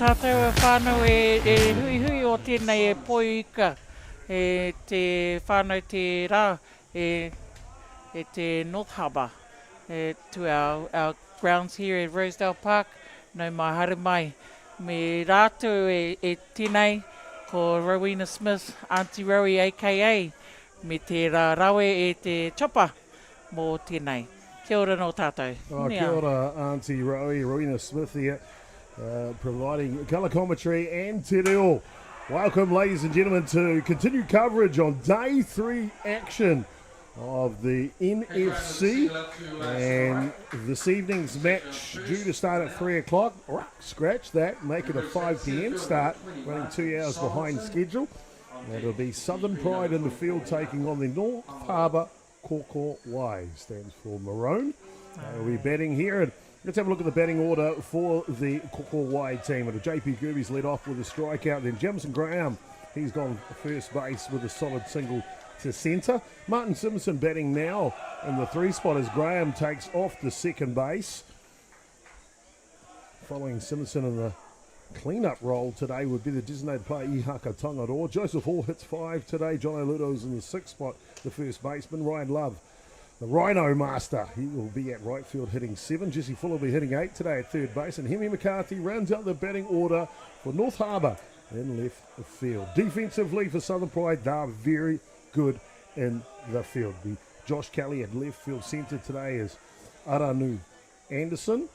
tātou whānau hui hui o tēnei poika te whānau te rā te North Harbour to our grounds here at Rosedale Park. No mai haere mai. Me rātou tēnei ko Rowena Smith, Auntie Rowie aka me te rawe te chopa mō tēnei. Kia ora no tātou. Kia ora Auntie Rowie, Rowena Smith here, providing colour commentary and te reo. Welcome ladies and gentlemen to continued coverage on day 3 action of the NFC, and this evening's match due to start at 3 o'clock. Scratch that, make it a 5 p.m. start, running 2 hours behind schedule. It'll be Southern Pride in the field taking on the North Harbour Kōkōwai, stands for Maroon. We'll be batting here, and let's have a look at the batting order for the Kōkōwai team. And JP Gerbes led off with a strikeout, then Jamison Graham, he's gone first base with a solid single to centre. Martin Simpson batting now in the 3 spot as Graham takes off to second base. Following Simpson in the clean-up role today would be the designated player Ihaka Tangaroa. Joseph Hall hits 5 today. John O'Ludo's in the 6th spot, the first baseman. Ryan Love, the Rhino Master, he will be at right field hitting 7. Jesse Fuller will be hitting 8 today at third base. And Hemi McCarthy rounds out the batting order for North Harbour in left field. Defensively for Southern Pride, they're very good in the field. The Josh Kelly at left field centre today is Aranu Anderson.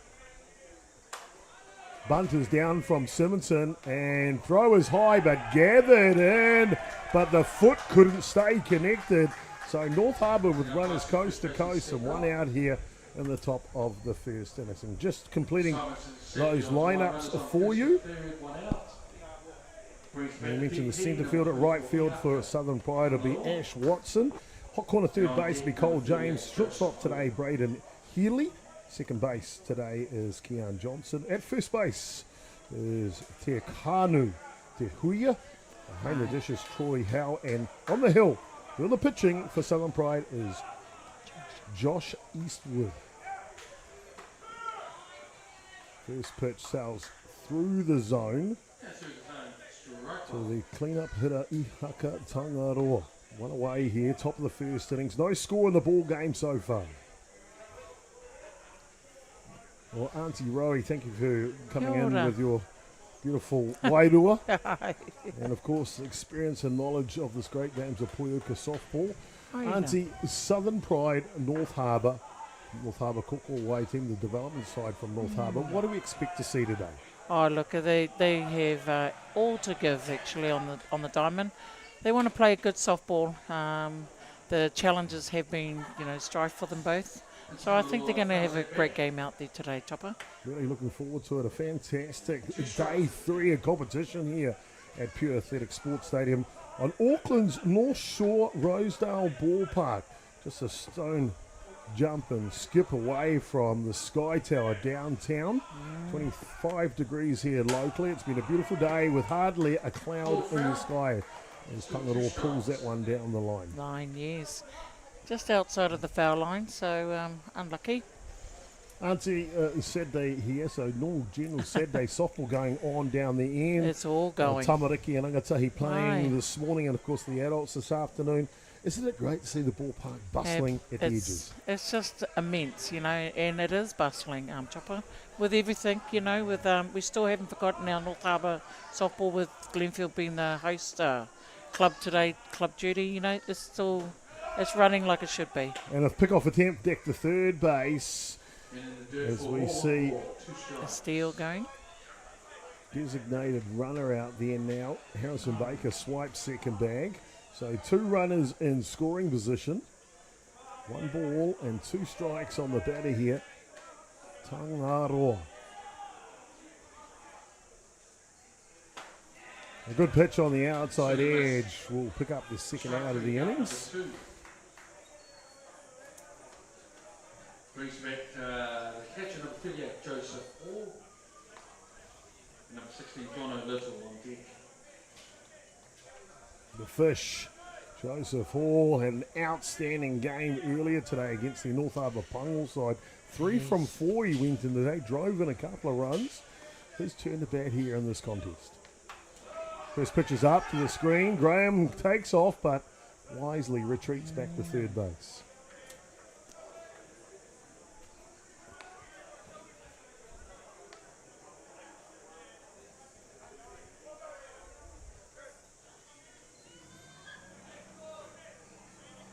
Bunt is down from Simonson, and throw is high but gathered in, but the foot couldn't stay connected. So North Harbour with runners coast to coast and 1 out here in the top of the first innings. And just completing those lineups for you. I mentioned the centre field. At right field for Southern Pride will be Ash Watson. Hot corner third base will be Cole James. Shortstop today, Braden Healy. Second base today is Keon Johnson. At first base is Te Kanu Te Huia. Behind the dish is Troy Howe. And on the hill, doing the pitching for Southern Pride is Josh Eastwood. First pitch sails through the zone to the clean-up hitter Ihaka Tangaroa. 1 away here, top of the first innings. No score in the ball game so far. Well, Auntie Rowie, thank you for coming in with your beautiful wairua. And, of course, experience and knowledge of this great games of Poiuka softball. Auntie, Southern Pride, North Harbour Kōkōwai team, the development side from North Harbour. What do we expect to see today? Oh, look, they have all to give, actually, on the diamond. They want to play a good softball. The challenges have been, strife for them both. So I think they're going to have a great game out there today, Topper. Really looking forward to it. A fantastic day 3 of competition here at Pure Athletic Sports Stadium on Auckland's North Shore Rosedale Ballpark. Just a stone jump and skip away from the Sky Tower downtown. 25 degrees here locally. It's been a beautiful day with hardly a cloud in the sky as Tangaroa pulls that one down the line. Yes. Just outside of the foul line, so unlucky. Auntie, Saturday here, so normal general Saturday softball going on down the end. It's all going. Tamariki and Angatahi playing this morning, and of course the adults this afternoon. Isn't it great to see the ballpark bustling at the edges? It's just immense, and it is bustling, Chopper, with everything, with we still haven't forgotten our North Harbour softball with Glenfield being the host club today, club duty, it's running like it should be. And a pick-off attempt deck to third base as we see a steal going. Designated runner out there now. Harrison Baker swipes second bag. So 2 runners in scoring position. 1 ball and 2 strikes on the batter here. Tangaroa. A good pitch on the outside edge will pick up the second out of the innings. Brings back the catcher number 38, Joseph Hall. Number 16, John O'Little on deck. The fish, Joseph Hall, had an outstanding game earlier today against the North Harbour Pungal side. 3 from 4 he went in today, drove in a couple of runs. his turn to bat here in this contest. First pitch is up to the screen. Graham takes off, but wisely retreats back to third base.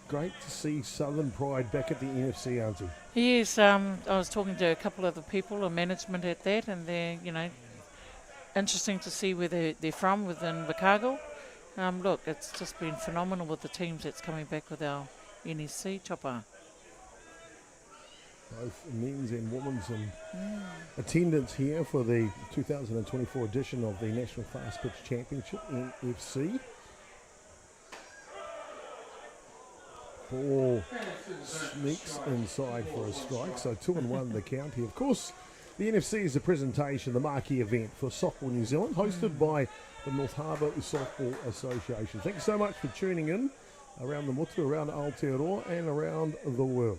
Great to see Southern Pride back at the NFC, Auntie. Yes, I was talking to a couple of the people or management at that, and they're, interesting to see where they're from within Chicago. Look, it's just been phenomenal with the teams that's coming back with our NFC chopper. Both men's and women's attendance here for the 2024 edition of the National Fast Pitch Championship, NFC. Ball sneaks inside for a strike, so 2-1 the count here. Of course, the NFC is a presentation, the marquee event for Softball New Zealand, hosted by the North Harbour Softball Association. Thanks so much for tuning in around the Motu, around Aotearoa and around the world.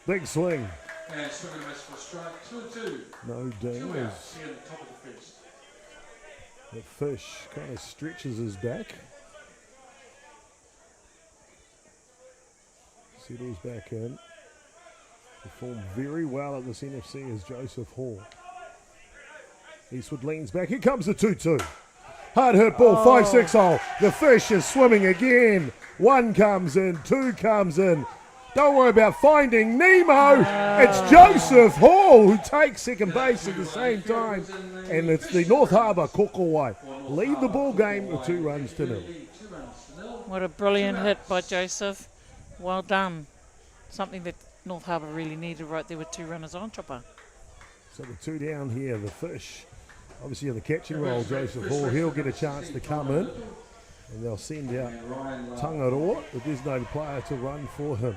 Big swing. And swing and miss for a strike, 2-2. No Two damage. outs here at the top of the first. The fish kind of stretches his back. Settles back in. Performed very well at this NFC as Joseph Hall. Eastwood leans back. Here comes the 2-2. Hard hit ball, 5-6 hole. The fish is swimming again. 1 comes in, 2 comes in. Don't worry about finding Nemo. It's Joseph Hall who takes second base at the same time. And it's the North Harbour Kōkōwai lead the ball game with 2-0. What a brilliant hit by Joseph. Well done. Something that North Harbour really needed right there with 2 runners on chopper. So the 2 down here, the fish. Obviously in the catching role, Joseph Hall, he'll get a chance to come in. And they'll send out Tangaroa, the designated player, to run for him.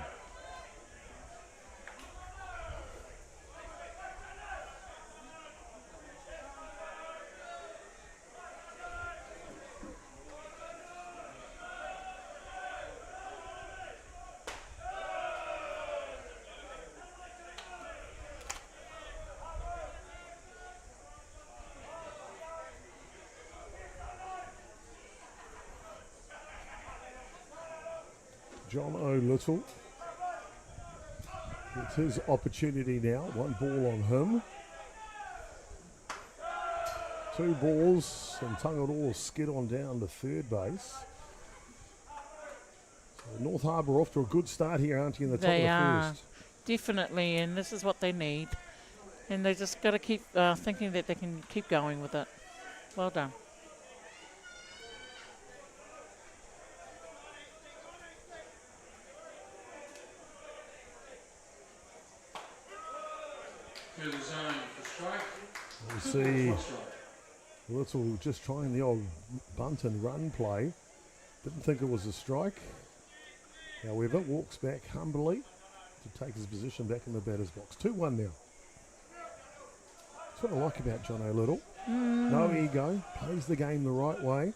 John O'Little. It's his opportunity now. 1 ball on him. 2 balls, and Tangaroa skid on down to third base. So North Harbour off to a good start here, aren't you, in the top of the first? Definitely, and this is what they need. And they just got to keep thinking that they can keep going with it. Well done. Through the zone for strike. We see Little just trying the old bunt and run play. Didn't think it was a strike. However, walks back humbly to take his position back in the batter's box. 2-1 now. That's what I like about John O'Little. No ego, plays the game the right way.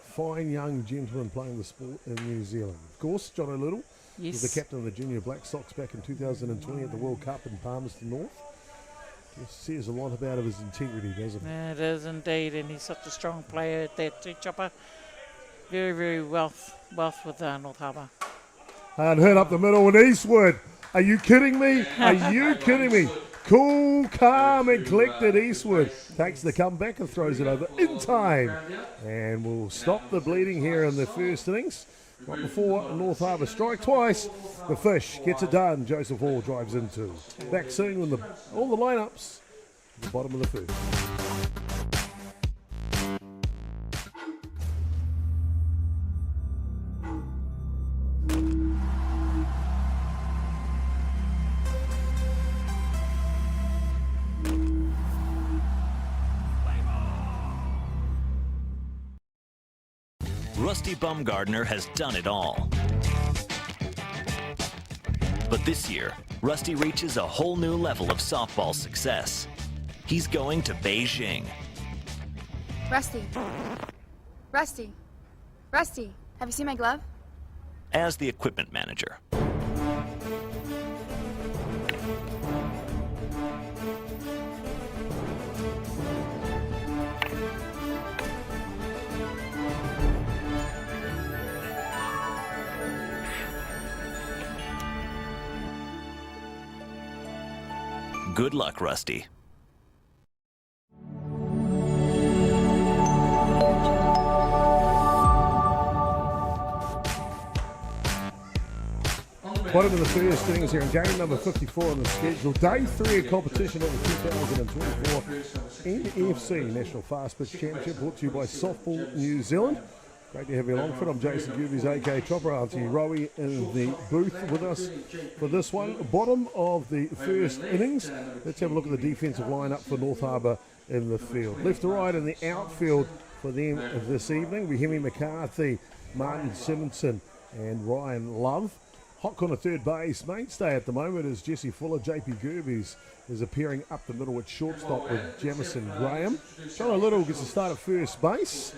Fine young gentleman playing the sport in New Zealand. Of course, John O'Little was the captain of the Junior Black Sox back in 2020 at the World Cup in Palmerston North. Just says a lot about his integrity, doesn't it? It is indeed, and he's such a strong player at that too, chopper. Very, very wealth with North Harbour. And hit up the middle with Eastwood. Are you kidding me? Are you kidding me? Cool, calm and collected Eastwood takes the comeback and throws it over in time. And we'll stop the bleeding here in the first innings. Right before North Harbour strike twice, the fish gets it done. Joseph Hall drives in 2. Back soon with all the lineups at the bottom of the first. Rusty Bumgardner has done it all. But this year, Rusty reaches a whole new level of softball success. He's going to Beijing. Rusty. Rusty. Rusty, have you seen my glove? As the equipment manager. Good luck, Rusty. Bottom of the first innings here in game number 54 on the schedule. Day 3 of competition of the 2024 NFC National Fast Pitch Championship, brought to you by Softball New Zealand. Great to have you along for it. I'm Jason Gerbes, aka Chopper, Auntie Rowie in the booth with us for this one. Bottom of the first innings. Let's have a look at the defensive lineup for North Harbour in the field. Left to right in the outfield for them this evening. Henry McCarthy, Martin Simonson and Ryan Love. Hock on a third base. Mainstay at the moment is Jesse Fuller. JP Gerbes is appearing up the middle at shortstop with Jamison Graham. John Little gets a start at first base.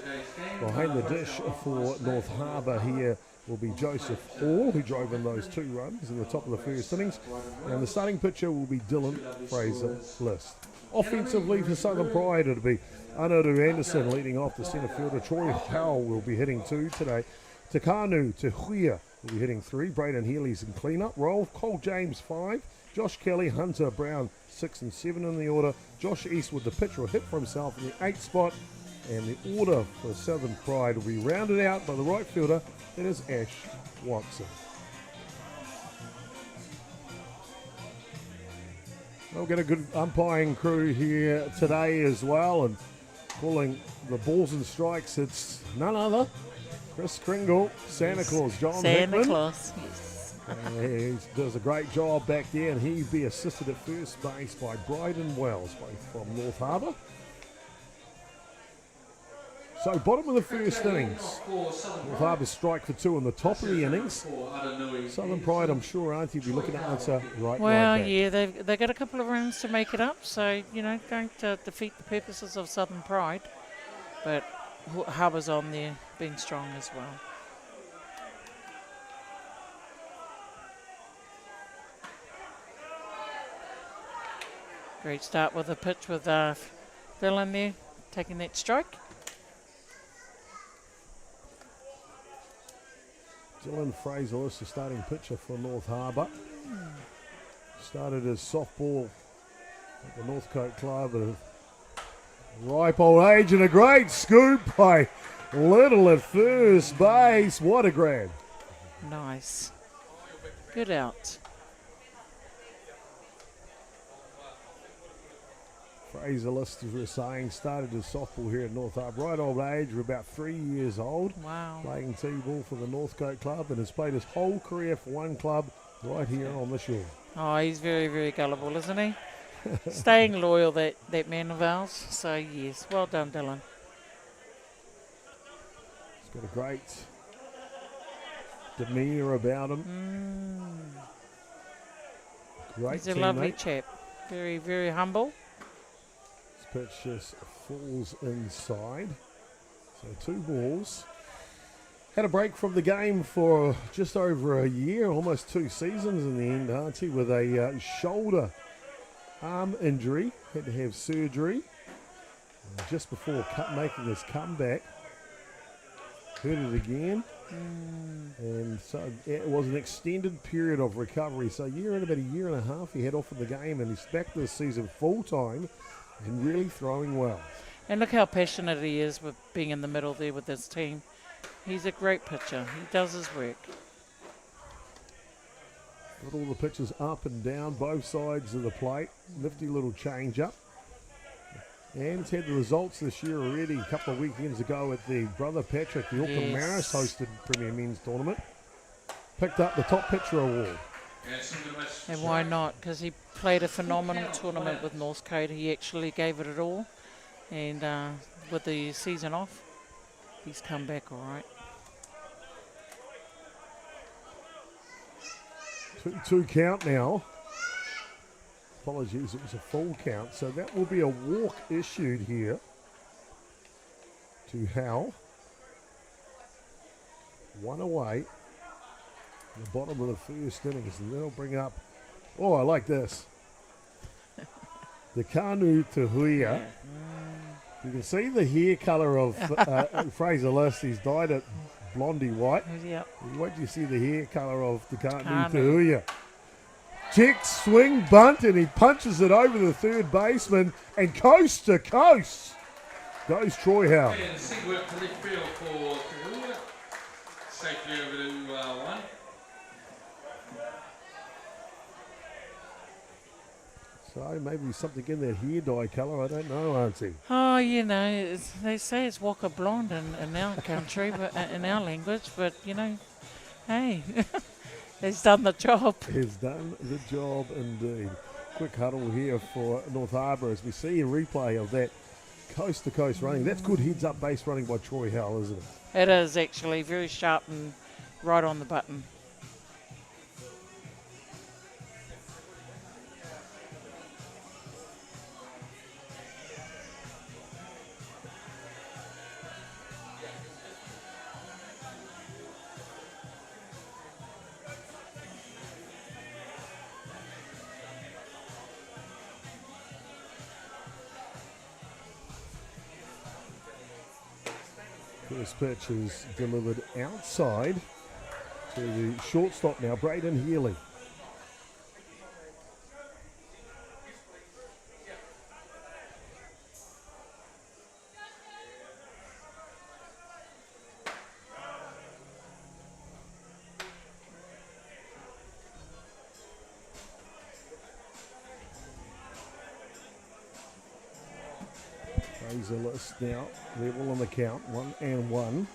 Behind the dish for North Harbour here will be Joseph Hall, who drove in those 2 runs in the top of the first innings. And the starting pitcher will be Dylan Fraser-List. Offensively for Southern Pride, it'll be Anodu Anderson leading off the centre fielder. Troy Howell will be hitting 2 today. Takanu Tehuia will be hitting 3. Braden Healy's in cleanup role. Cole James 5. Josh Kelly, Hunter Brown 6 and 7 in the order. Josh Eastwood, the pitcher, will hit for himself in the 8th spot. And the order for Southern Pride will be rounded out by the right fielder. That is Ash Watson. We'll get a good umpiring crew here today as well. And calling the balls and strikes, it's none other. Chris Kringle, Santa Claus, John Santa Hickman. Claus, yes. He does a great job back there, and he'd be assisted at first base by Bryden Wells, both from North Harbour. So bottom of the first innings. North Harbour strike for 2 on the top of the innings. Southern Pride, I'm sure, Auntie, will be looking to answer right back. Yeah, they've got a couple of runs to make it up, so, going to defeat the purposes of Southern Pride. But Harbour's on there, being strong as well. Great start with the pitch with Dylan there, taking that strike. Dylan Fraser is the starting pitcher for North Harbour. Started his softball at the Northcote Club at a ripe old age, and a great scoop by Little at first base. What a grab. Nice. Good out. Fraser List, as we were saying, started his softball here at North Harbour. Right old age, we're about 3 years old. Wow. Playing T-ball for the Northcote Club, and has played his whole career for one club right here on the shore. Oh, he's very, very gullible, isn't he? Staying loyal, that man of ours. So, yes, well done, Dylan. He's got a great demeanour about him. Great He's a teammate. lovely chap. Very, very humble. This pitch just falls inside. So 2 balls. Had a break from the game for just over a year, almost 2 seasons in the end, Auntie, with a shoulder arm injury. Had to have surgery. And just before making his comeback, hurt it again. And so it was an extended period of recovery. So about a year and a half he had off of the game, and he's back this season full time and really throwing well. And look how passionate he is with being in the middle there with his team. He's a great pitcher. He does his work. Got all the pitches up and down both sides of the plate. Nifty little change up. And it's had the results this year already. A couple of weekends ago at the Brother Patrick, the Auckland Maris hosted Premier Men's Tournament. Picked up the top pitcher award. And why not? Because he played a phenomenal tournament with Northcote. He actually gave it all. And with the season off, he's come back all right. 2 count now. Apologies, it was a full count. So that will be a walk issued here to Howell. 1 away. The bottom of the first innings. And they'll bring up, oh, I like this. The Kanu Tehuia. You can see the hair colour of Fraser List. He's dyed it blondie white. Yep. Wait till you see the hair colour of the Kanu Kanu. Tehuia. Check, swing, bunt, and he punches it over the third baseman, and coast to coast goes Troy Howe. And seat work to left field for Tahua. Safely over to one. So maybe something in that hair dye colour, I don't know, Auntie. Oh, you know, they say it's Waka Blonde in our country, but in our language, but, you know, hey, he's done the job. He's done the job indeed. Quick huddle here for North Harbour as we see a replay of that coast-to-coast running. That's good heads-up base running by Troy Howe, isn't it? It is actually very sharp and right on the button. First pitch is delivered outside to the shortstop now, Braden Healy. Razor list now, level on the count, 1-1.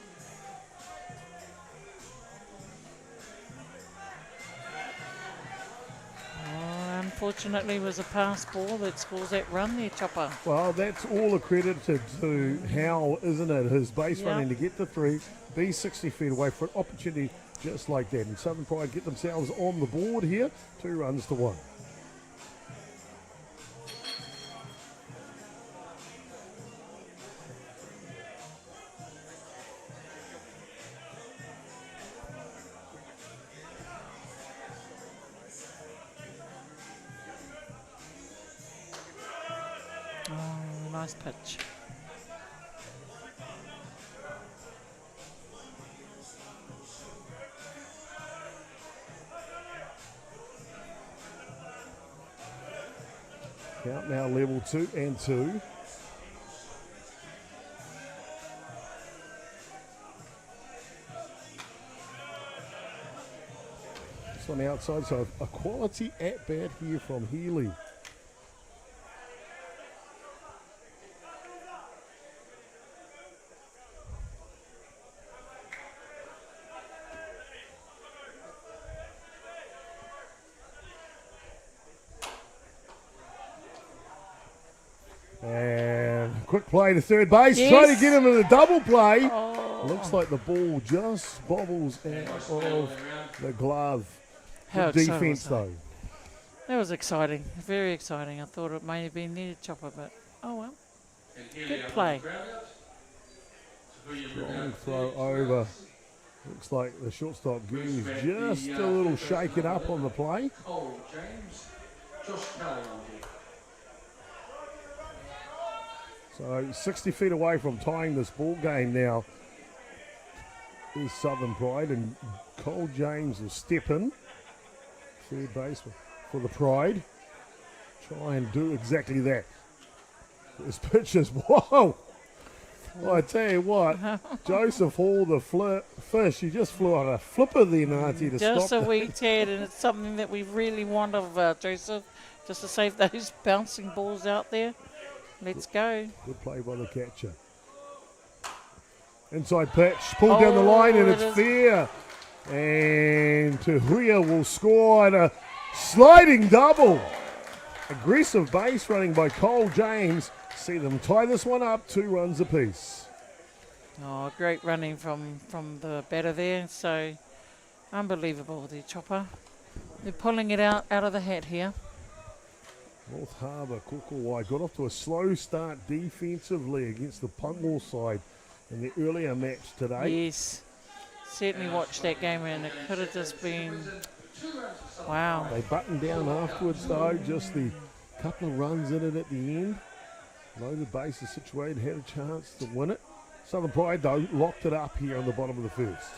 Unfortunately, it was a pass ball that scores that run there, Chopper. Well, that's all accredited to Howe, isn't it? His base running to get the three, be 60 feet away for an opportunity just like that. And Southern Pride get themselves on the board here, 2-1. Oh, nice pitch. Count now level 2-2. This one outside, so a quality at bat here from Healy. And quick play to third base, trying to get him in a double play. Oh. Looks like the ball just bobbles out of the glove. How Good exciting defense was that? though. That was exciting, very exciting. I thought it may have been near Chopper, but oh well. Good play. Strong throw over. Looks like the shortstop Gerbes just a little shaken up on the play. Oh, James. Josh Kelly on here. So 60 feet away from tying this ball game now is Southern Pride, and Cole James will step in, third baseman for the Pride. Try and do exactly that. This pitch is, whoa! Well, I tell you what, Joseph Hall, the fish, he just flew on a flipper there, Auntie, to Just stop a that. wee tad, and it's something that we really want of Joseph, just to save those bouncing balls out there. Let's go. Good play by the catcher. Inside pitch, pulled down the line, and it's fair. And Tahuia will score on a sliding double. Aggressive base running by Cole James. See them tie this one up, 2 runs apiece. Oh, great running from the batter there. So unbelievable, the Chopper. They're pulling it out of the hat here. North Harbour Kōkōwai got off to a slow start defensively against the Pungwall side in the earlier match today. Yes, certainly watched that game, and it could have just been, wow. They buttoned down afterwards though, just the couple of runs in it at the end. Loaded bases situated, had a chance to win it. Southern Pride though locked it up here on the bottom of the first.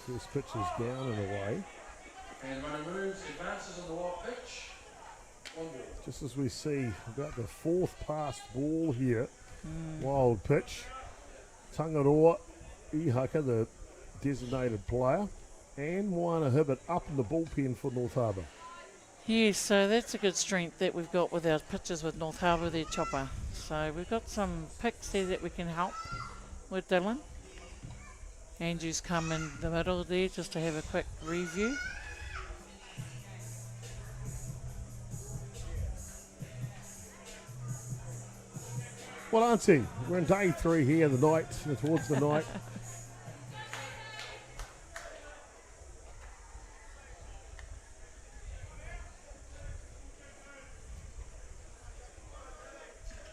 First pitch is down and away. And runner moves, advances on the wild pitch. One ball. Just as we see about the fourth passed ball here. Wild pitch. Tangaroa Ihaka, the designated player. And Moana Hibbert up in the bullpen for North Harbour. Yes, so that's a good strength that we've got with our pitches with North Harbour there, Chopper. So we've got some picks there that we can help with Dylan. Andrew's come in the middle there just to have a quick review. Well, Auntie, we're in day 3 here, the night, towards the night.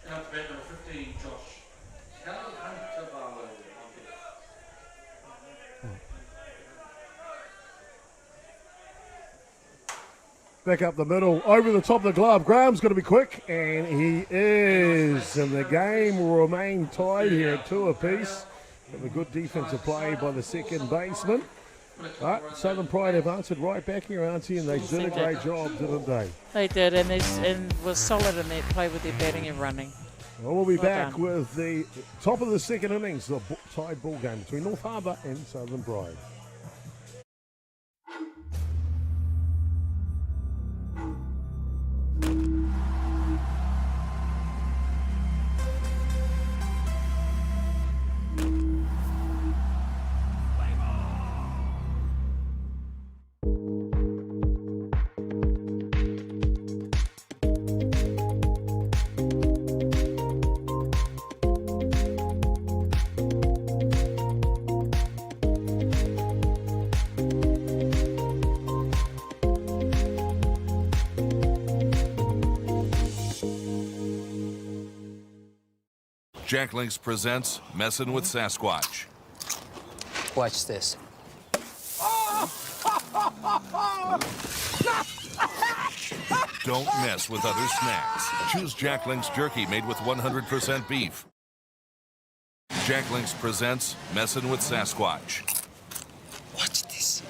Out to bat number 15, Josh. Back up the middle, over the top of the glove. Graham's going to be quick, and he is. And the game will remain tied here at 2 apiece. Have a good defensive play by the second baseman. But Southern Pride have answered right back here, Auntie, and they did a great job, didn't they? They did, and was solid in that play with their batting and running. Well, we'll be Well back done. with the top of the second innings, the tied ball game between North Harbour and Southern Pride. Jack Links presents Messin' with Sasquatch. Watch this. Don't mess with other snacks. Choose Jack Links jerky made with 100% beef. Jack Links presents Messin' with Sasquatch. Watch this.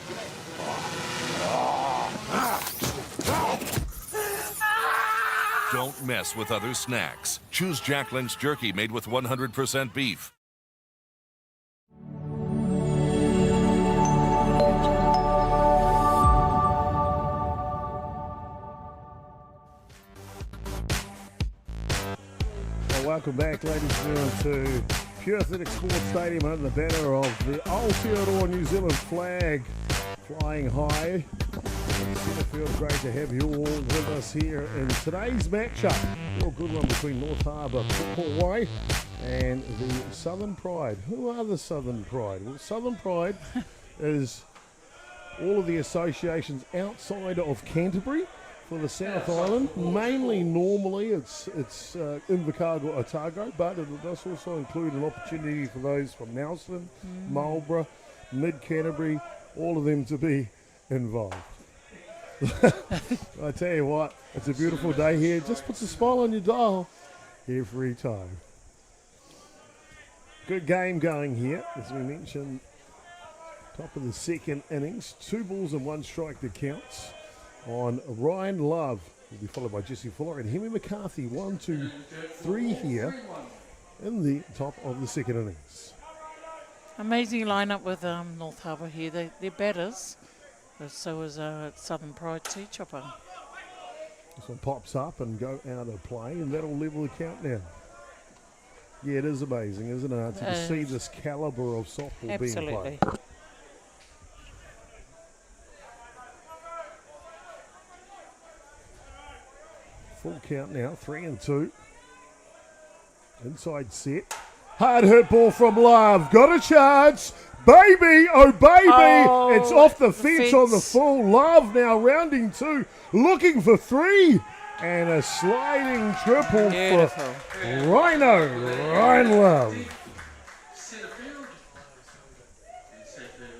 Don't mess with other snacks. Choose Jack Links jerky made with 100% beef. Well, welcome back, ladies and gentlemen, to Pure Athletic Sports Stadium under the banner of the Aotearoa New Zealand flag flying high. Centrefield, great to have you all with us here in today's matchup. Real good one between North Harbour Kōkōwai and the Southern Pride. Who are the Southern Pride? Well, Southern Pride is all of the associations outside of Canterbury for the South Island. Mainly, normally, it's Invercargill, Otago, but it does also include an opportunity for those from Nelson, Marlborough, Mid-Canterbury, all of them to be involved. I tell you what, it's a beautiful day here. It just puts a smile on your dial every time. Good game going here, as we mentioned. Top of the second innings, 2 balls and 1 strike that counts on Ryan Love. Will be followed by Jesse Fuller and Henry McCarthy. 1, 2, 3 here in the top of the second innings. Amazing lineup with North Harbour here. They're batters. But so is Southern Pride too, Chopper. This one pops up and go out of play, and that'll level the count now. Yeah, it is amazing, isn't it? To see this calibre of softball being Absolutely. played. Full count now, 3 and 2. Inside set. Hard hit ball from Love. Got a chance. Baby, oh baby. Oh, it's off the the fence on the fence. full. Love now rounding 2. Looking for 3. And a sliding triple Beautiful. for Ryan Love.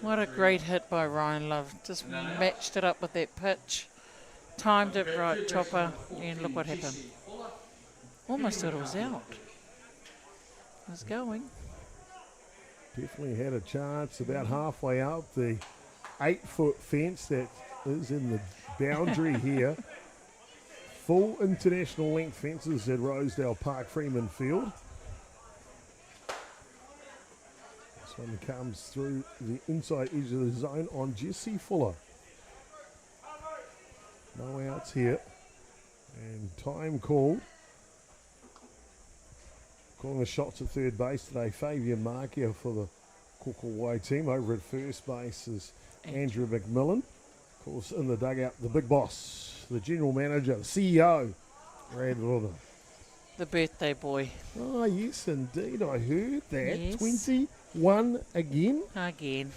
What a great hit by Ryan Love. Just matched it up with that pitch. Timed it right, Chopper. And look what happened. Almost thought it was out. It was going. Definitely had a chance about halfway up the 8-foot fence that is in the boundary here. Full international length fences at Rosedale Park Freeman Field. This one comes through the inside edge of the zone on Jesse Fuller. No outs here. And time called. Calling the shots at third base today, Fabian Markia for the Kōkōwai team. Over at first base is Andrew McMillan. Of course, in the dugout, the big boss, the general manager, the CEO, Brad Rona. The birthday boy. Oh, yes, indeed. I heard that. Yes. 21 again. Again.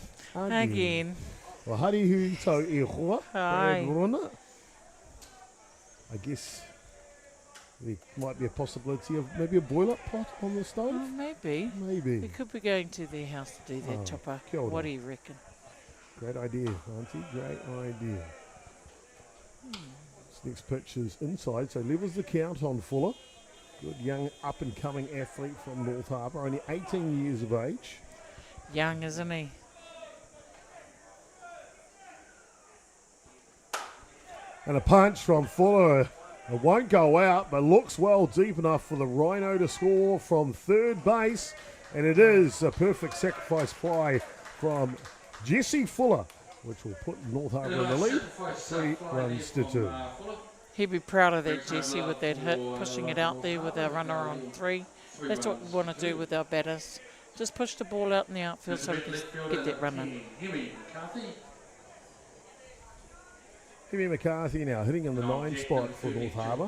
Well, hari hui tau e hoa, Ai. Brad Rona. I guess there might be a possibility of maybe a boil-up pot on the stove. Oh, maybe. We Maybe. could be going to their house to do that, Oh, Chopper. kia ora. What do you reckon? Great idea, Auntie. Great idea. This next pitch is inside, so levels the count on Fuller. Good young up-and-coming athlete from North Harbour, only 18 years of age. Young, isn't he? And a punch from Fuller. It won't go out, but looks well deep enough for the Rhino to score from third base. And it is a perfect sacrifice fly from Jesse Fuller, which will put North Harbour in the lead. 3-2. He'd be proud of that, Jesse, with that hit, pushing it out there with our runner on 3. That's what we want to do with our batters. Just push the ball out in the outfield so we can get that run in. Hemi McCarthy now hitting in the 9 spot for North Harbour.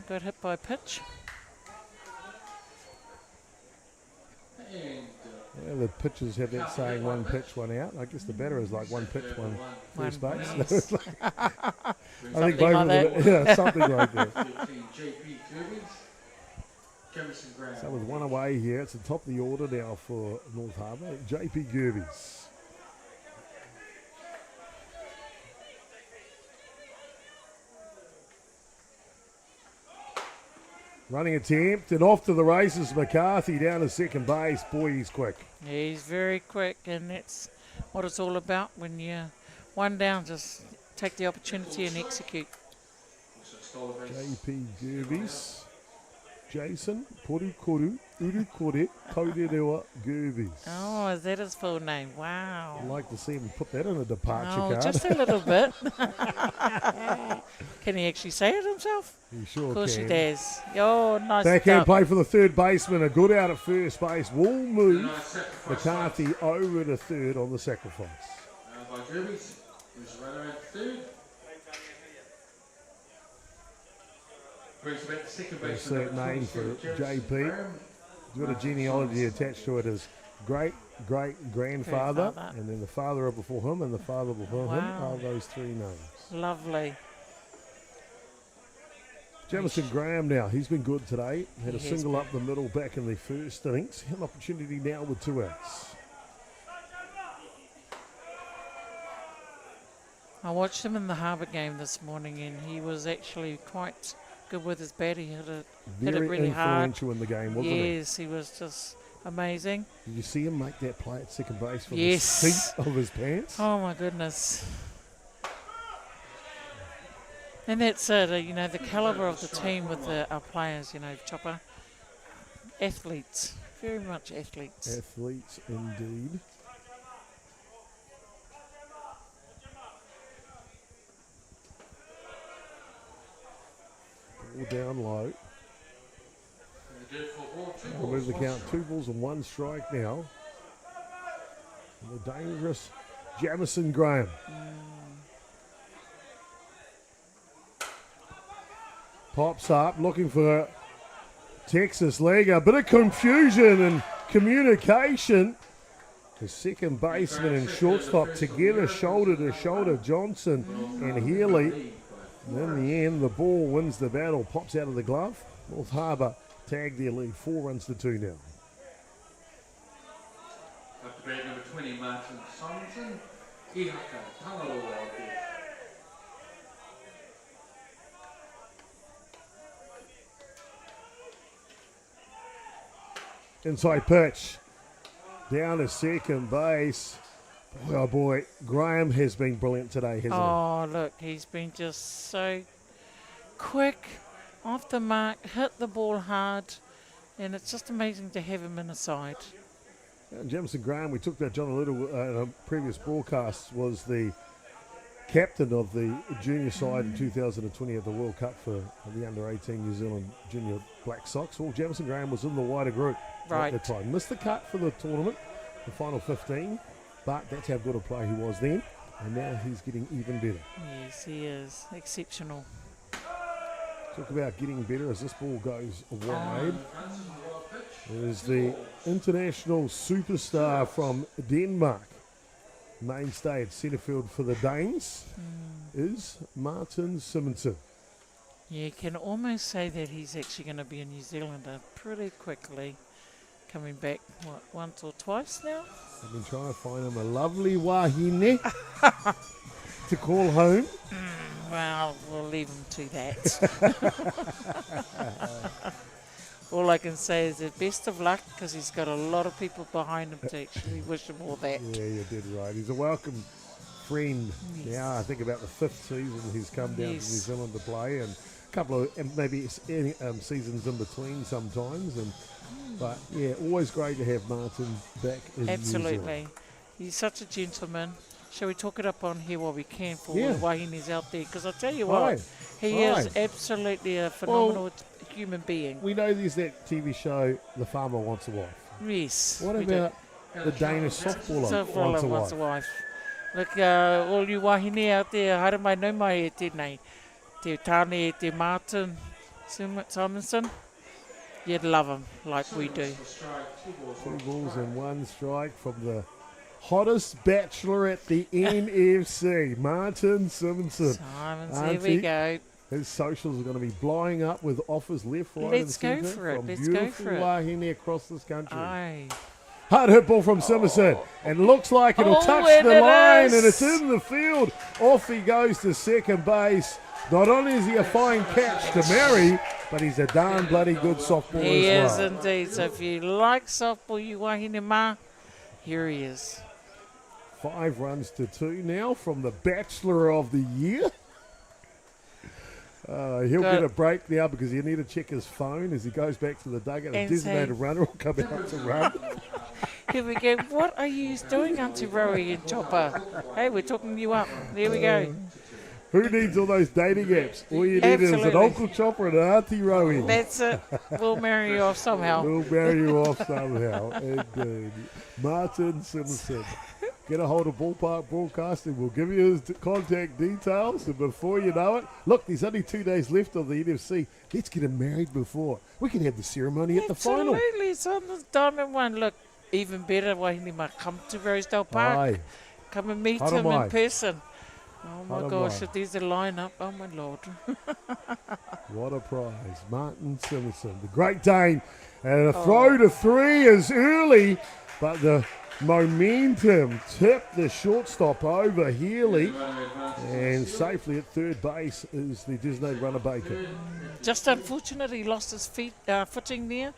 Got hit by pitch. Yeah, the pitchers have that saying, one pitch, one out. I guess the batter is like one pitch, one first One base. base. I Something think both like of them, yeah, something like that. Gerbes. So with one away here, it's the top of the order now for North Harbour. JP Gerbes. Running attempt and off to the races. McCarthy down to second base. Boy, he's quick. Yeah, he's very quick, and that's what it's all about. When you're one down, just take the opportunity and execute. JP Gerbes. Jason Porukoru Urukore Kaurerewa Gerbes. Oh, is that his full name? Wow. I'd like to see him put that in a departure Oh, card. just a little bit. Can he actually say it himself? He sure Of course can. he does. Oh, nice Backhand stuff. play for the third baseman. A good out at first base. Will move McCarthy over to third on the sacrifice. By Gerbes, who's runner at third. Brings back the second base. Insert name for JP. He's got a genealogy attached to it as great-great-grandfather, Grandfather. and then the father before him and the father before him Wow. are those three names. Lovely. Jamison Graham now, he's been good today. Had a He has single up the middle back in the first innings. An opportunity now with 2 outs. I watched him in the Harbour game this morning, and he was actually quite good with his bat. He hit it Very really hard. influential in the game, wasn't he? Yes, he was just amazing. Did you see him make that play at second base from Yes. the seat of his pants? Oh my goodness. And that's it, the calibre of the team with our players, Chopper. Athletes, very much athletes. Athletes indeed. Ball down low. Remove the count. 2 balls and 1 strike now. And the dangerous Jamison Graham. Pops up, looking for Texas leg. A bit of confusion and communication. The second baseman and shortstop together, shoulder to shoulder, Johnson and Healy. And in the end, the ball wins the battle, pops out of the glove. North Harbour tag their lead, 4 runs to 2 now. Up to bat number 20, Martin Simonson. Ihaka, Tangaloa out there. Inside pitch. down to second base. Boy, oh boy, Graham has been brilliant today, hasn't Oh, look, he's been just so quick, off the mark, hit the ball hard, and it's just amazing to have him in the side. he? Jamison Graham, we took that John a little in a previous broadcast, was the captain of the junior side in 2020 at the World Cup for the under-18 New Zealand Junior Black Sox. Well, Jamison Graham was in the wider group Right. at the time. Missed the cut for the tournament, the final 15, but that's how good a player he was then, and now he's getting even better. Yes, he is. Exceptional. Talk about getting better as this ball goes wide. There's the international superstar from Denmark. Mainstay at centre field for the Danes is Martin Simonsen. You can almost say that he's actually going to be a New Zealander pretty quickly. Coming back, what, once or twice now? I've been trying to find him a lovely wahine to call home. Well, we'll leave him to that. All I can say is that best of luck, because he's got a lot of people behind him to actually wish him all that. Yeah, you did right. He's a welcome friend. Yes. Now, I think about the 5th season he's come down to New Yes. Zealand to play, and a couple of maybe seasons in between sometimes. But yeah, always great to have Martin back in New Absolutely. Zealand. He's such a gentleman. Shall we talk it up on here while we can for Yeah. the wahines out there? Because I tell you Aye. what, he Aye. is absolutely a phenomenal human being. We know there's that TV show, The Farmer Wants a Wife. Yes. What we do. about the Danish softballer Softballer wants a wife? Look, all you wahine out there, haere mai nau mai e tēnei. Te tāne e te Martin Simonsen. You'd love him like we do. 2 balls and 1 strike from the hottest bachelor at the NFC, Martin Simonsen. Simons, here Auntie, we go. His socials are going to be blowing up with offers left, right, Let's and go centre for it. from Let's go beautiful for it. wahine across this country. Aye. Hard hit ball from Simonsen, and looks like it'll Oh, touch and the it line, is. and it's in the field. Off he goes to second base. Not only is he a fine catch to marry, but he's a darn bloody good softball He as is well. indeed. So if you like softball, you wahine ma, here he is. 5 runs to 2 now from the Bachelor of the Year. He'll Good. get a break now because he'll need to check his phone as he goes back to the dugout. A And designated say- runner will come out to run. Here we go. What are you doing, Auntie Rowie and Chopper? Hey, we're talking you up. There we go. Who needs all those dating apps? All you need is an Absolutely. Uncle Chopper and an Auntie Rowie. That's it. We'll marry you off somehow. We'll marry you off somehow. Indeed. Martin Simpson. Get a hold of Ballpark Broadcasting. We'll give you his contact details. And before you know it, look, there's only 2 days left of the NFC. Let's get him married before. We can have the ceremony at the final. Absolutely. It's on the diamond one. Look, even better, wahine ma, come to Rosedale Park. Aye. Come and meet Hara him mai. in person. Oh my Hara gosh, mai. if there's a lineup, oh my lord. What a prize. Martin Simpson, the Great Dane. And a throw to 3 is early, but the momentum tipped the shortstop over Healy. And safely at third base is the designated runner Baker. Just unfortunate he lost his footing there.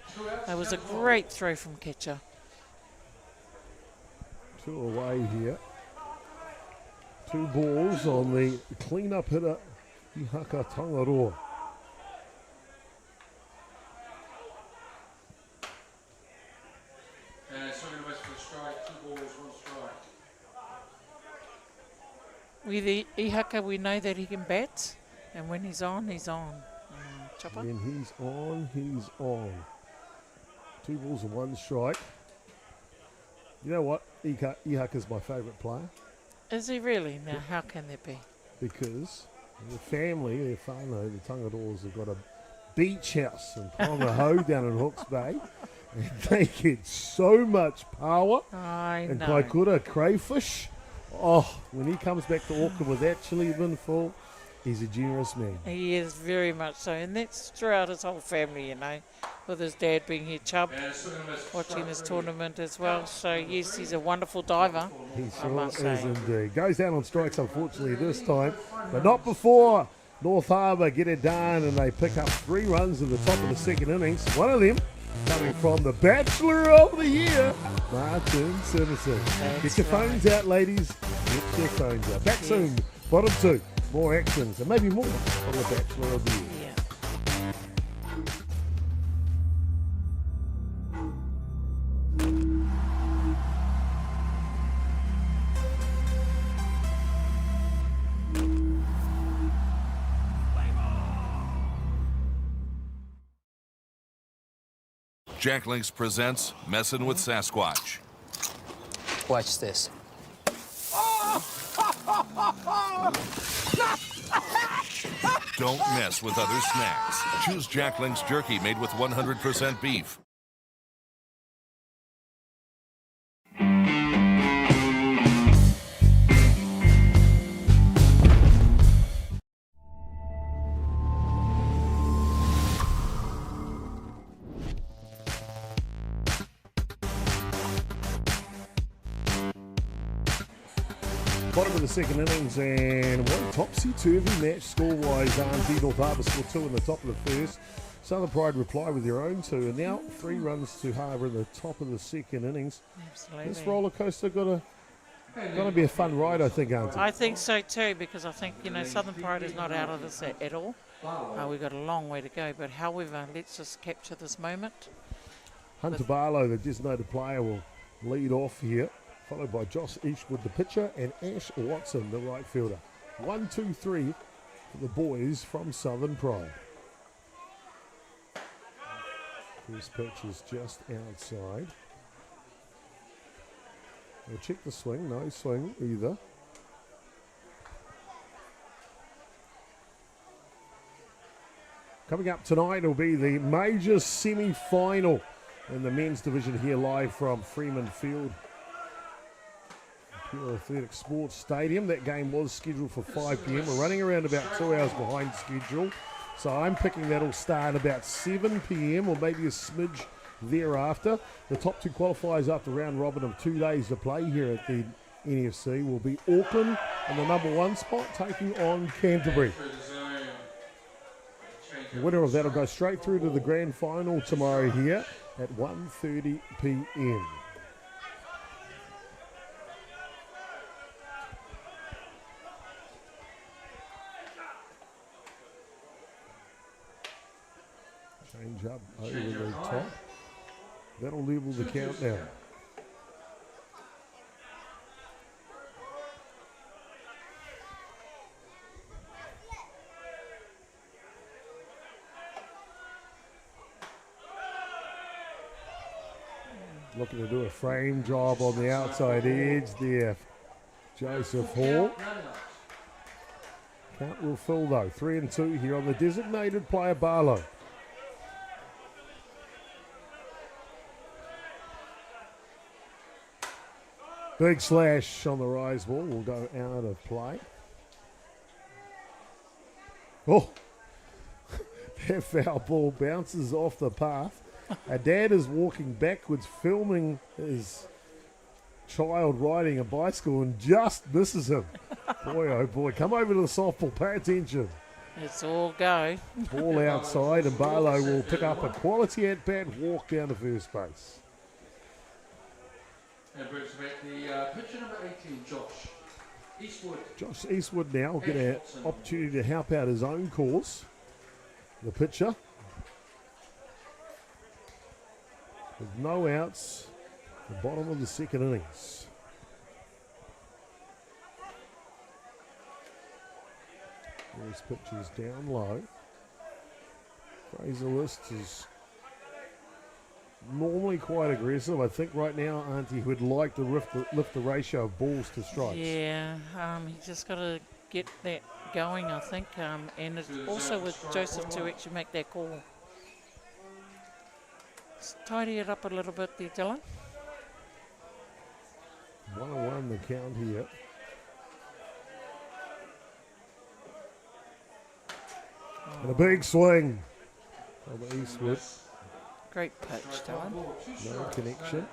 That was a great throw from catcher. 2 away here. 2 balls on the clean-up hitter, Ihaka Tangaroa. Swinging away for a strike, 2 balls, 1 strike. With the Ihaka, we know that he can bat, and when he's on, he's on. Chopper? And he's on, he's on. 2 balls and 1 strike. You know what? Ihaka's my favourite player Is he really? Now, how can that be? because the family, their whānau, the Tangaroas, have got a beach house in Pongaho down in Hawke's Bay. And they get so much power. I And know. Kaikoura crayfish, when he comes back to Auckland with that chili bin full, he's a generous man. He is very much so, and that's throughout his whole family, with his dad being here, Chubb, watching this tournament as well. So, yes, he's a wonderful diver. He I sure must is say. indeed. Goes down on strikes, unfortunately, this time, but not before North Harbour get it done, and they pick up 3 runs in the top of the second innings. One of them Coming from the Bachelor of the Year, Martin Simpson. Get your phones out, ladies. Get your phones out. Back soon, bottom two. More actions and maybe more on the Bachelor of the Year. Yeah. Jack Links presents Messin' with Sasquatch. Watch this. Don't mess with other snacks. Choose Jack Links jerky made with 100% beef. Bottom of the second innings, and what a topsy-turvy match score-wise. Auntie North Harbour scored 2 in the top of the first. Southern Pride reply with their own 2, and now 3 runs to Harbour in the top of the second innings. Absolutely. This roller coaster gonna be a fun ride, I think, Auntie. I think so too, because I think, Southern Pride is not out of this at all. We've got a long way to go, but however, let's just capture this moment. Hunter Barlow, the designated player, will lead off here, followed by Josh Eastwood, the pitcher, and Ash Watson, the right fielder. 1, 2, 3 for the boys from Southern Pride. First pitch is just outside. We'll check the swing. No swing either. Coming up tonight will be the major semi-final in the men's division here, live from Freeman Field, Pure Athletic Sports Stadium. That game was scheduled for 5 p.m. We're running around about 2 hours behind schedule, so I'm picking that'll start about 7 p.m. or maybe a smidge thereafter. The top 2 qualifiers after round robin of 2 days to play here at the NFC will be Auckland in the number 1 spot taking on Canterbury. The winner of that will go straight through to the grand final tomorrow here at 1:30 p.m. Change up over the top. That'll level the countdown. Looking to do a frame job on the outside edge there. Joseph Hall. Count will fill though. 3 and 2 here on the designated player Barlow. Big slash on the rise ball will go out of play. Oh, that foul ball bounces off the path. A dad is walking backwards, filming his child riding a bicycle and just misses him. Boy, oh boy. Come over to the softball. Pay attention. It's all go. Ball outside, and Barlow will pick up a quality at-bat, walk down to first base. And brings back the pitcher number 18, Josh Eastwood. Josh Eastwood now will get an opportunity to help out his own cause. The pitcher. With no outs, the bottom of the second innings. This pitch is down low. Fraser List is normally quite aggressive. I think right now, Auntie would like to lift the ratio of balls to strikes. Yeah, he's just got to get that going, I think, and it's also with Joseph to actually make that call. Let's tidy it up a little bit there, Dylan. 1-1 the count here. And a big swing from Eastwood. Great pitch, Dylan. No connection.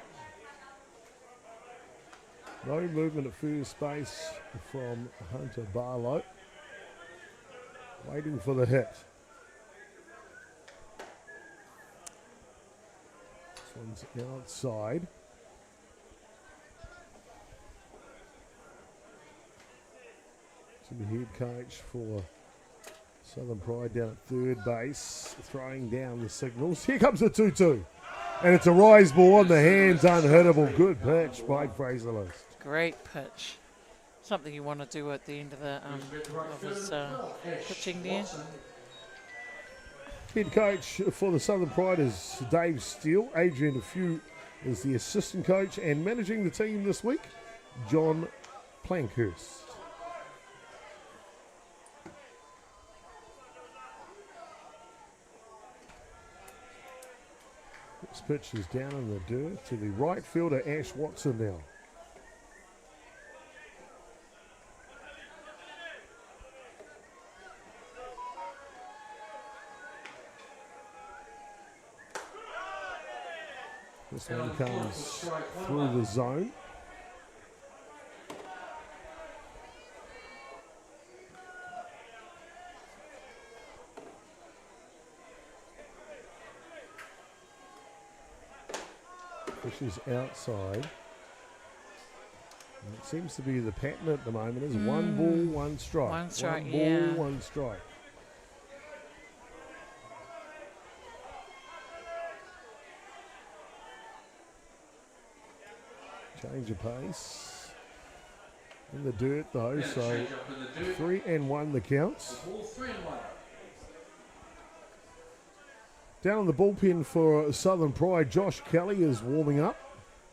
No movement at first base from Hunter Barlow. Waiting for the hit. One's outside. To the head coach for Southern Pride down at third base, throwing down the signals. Here comes the 2-2. And it's a rise ball on the hands, unhittable. Good pitch by Fraser List. Great pitch. Something you want to do at the end of the of his pitching there. Head coach for the Southern Pride is Dave Steele. Adrian Few is the assistant coach, and managing the team this week, John Plankhurst. This pitch is down in the dirt to the right fielder, Ash Watson now. This one comes through the zone. Fishes outside. And it seems to be the pattern at the moment is one ball, one strike. One strike, one ball, yeah. one strike. Change of pace. In the dirt though, so 3-1 the counts. Down in the bullpen for Southern Pride, Josh Kelly is warming up.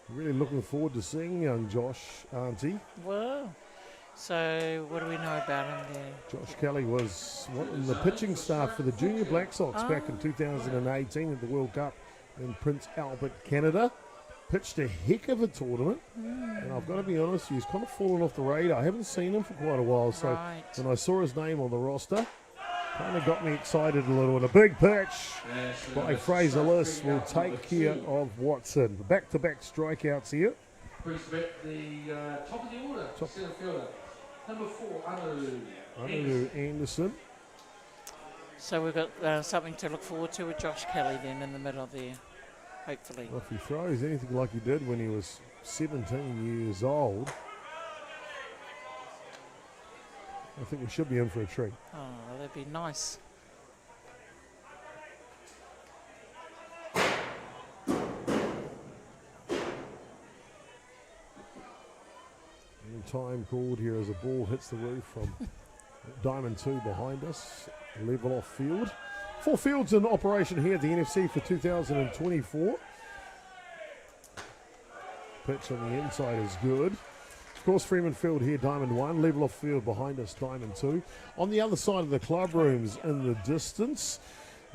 Really looking forward to seeing young Josh, Auntie. Well, so what do we know about him there? Josh Kelly was in the pitching staff for the Junior Black Sox back in 2018 at the World Cup in Prince Albert, Canada. Pitched a heck of a tournament, and I've got to be honest, he's kind of fallen off the radar. I haven't seen him for quite a while, so when I saw his name on the roster, kind of got me excited a little. And a big pitch by Fraser List will take care of Watson. Back-to-back strikeouts here. Brings back the top of the order, centre fielder. Number 4, Anu Anderson. So we've got something to look forward to with Josh Kelly then in the middle there, hopefully. Well, if he throws anything like he did when he was 17 years old, I think we should be in for a treat. Oh, that'd be nice. And time called here as a ball hits the roof from Diamond 2 behind us, level off field. 4 fields in operation here at the NFC for 2024. Pitch on the inside is good. Of course, Freeman Field here, Diamond 1. Level off field behind us, Diamond 2. On the other side of the club rooms in the distance,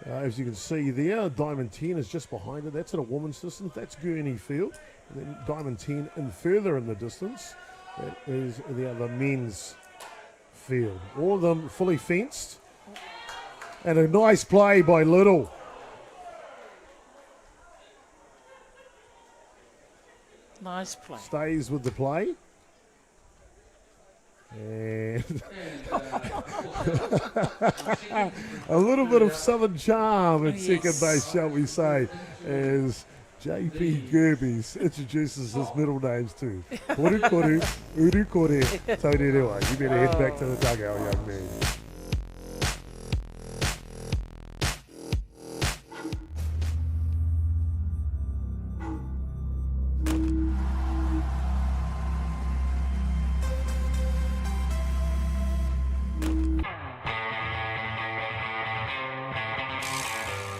as you can see there, Diamond 10 is just behind it. That's at a woman's distance. That's Gurney Field. And then Diamond 10 and further in the distance, that is the other men's field. All of them fully fenced. And a nice play by Little. Nice play. Stays with the play. And a little bit of southern charm at second base, shall we say, as JP Gerbes introduces his middle names too. Koru Koru, Uru Kore, Taurerewa. You better head back to the dugout, young man.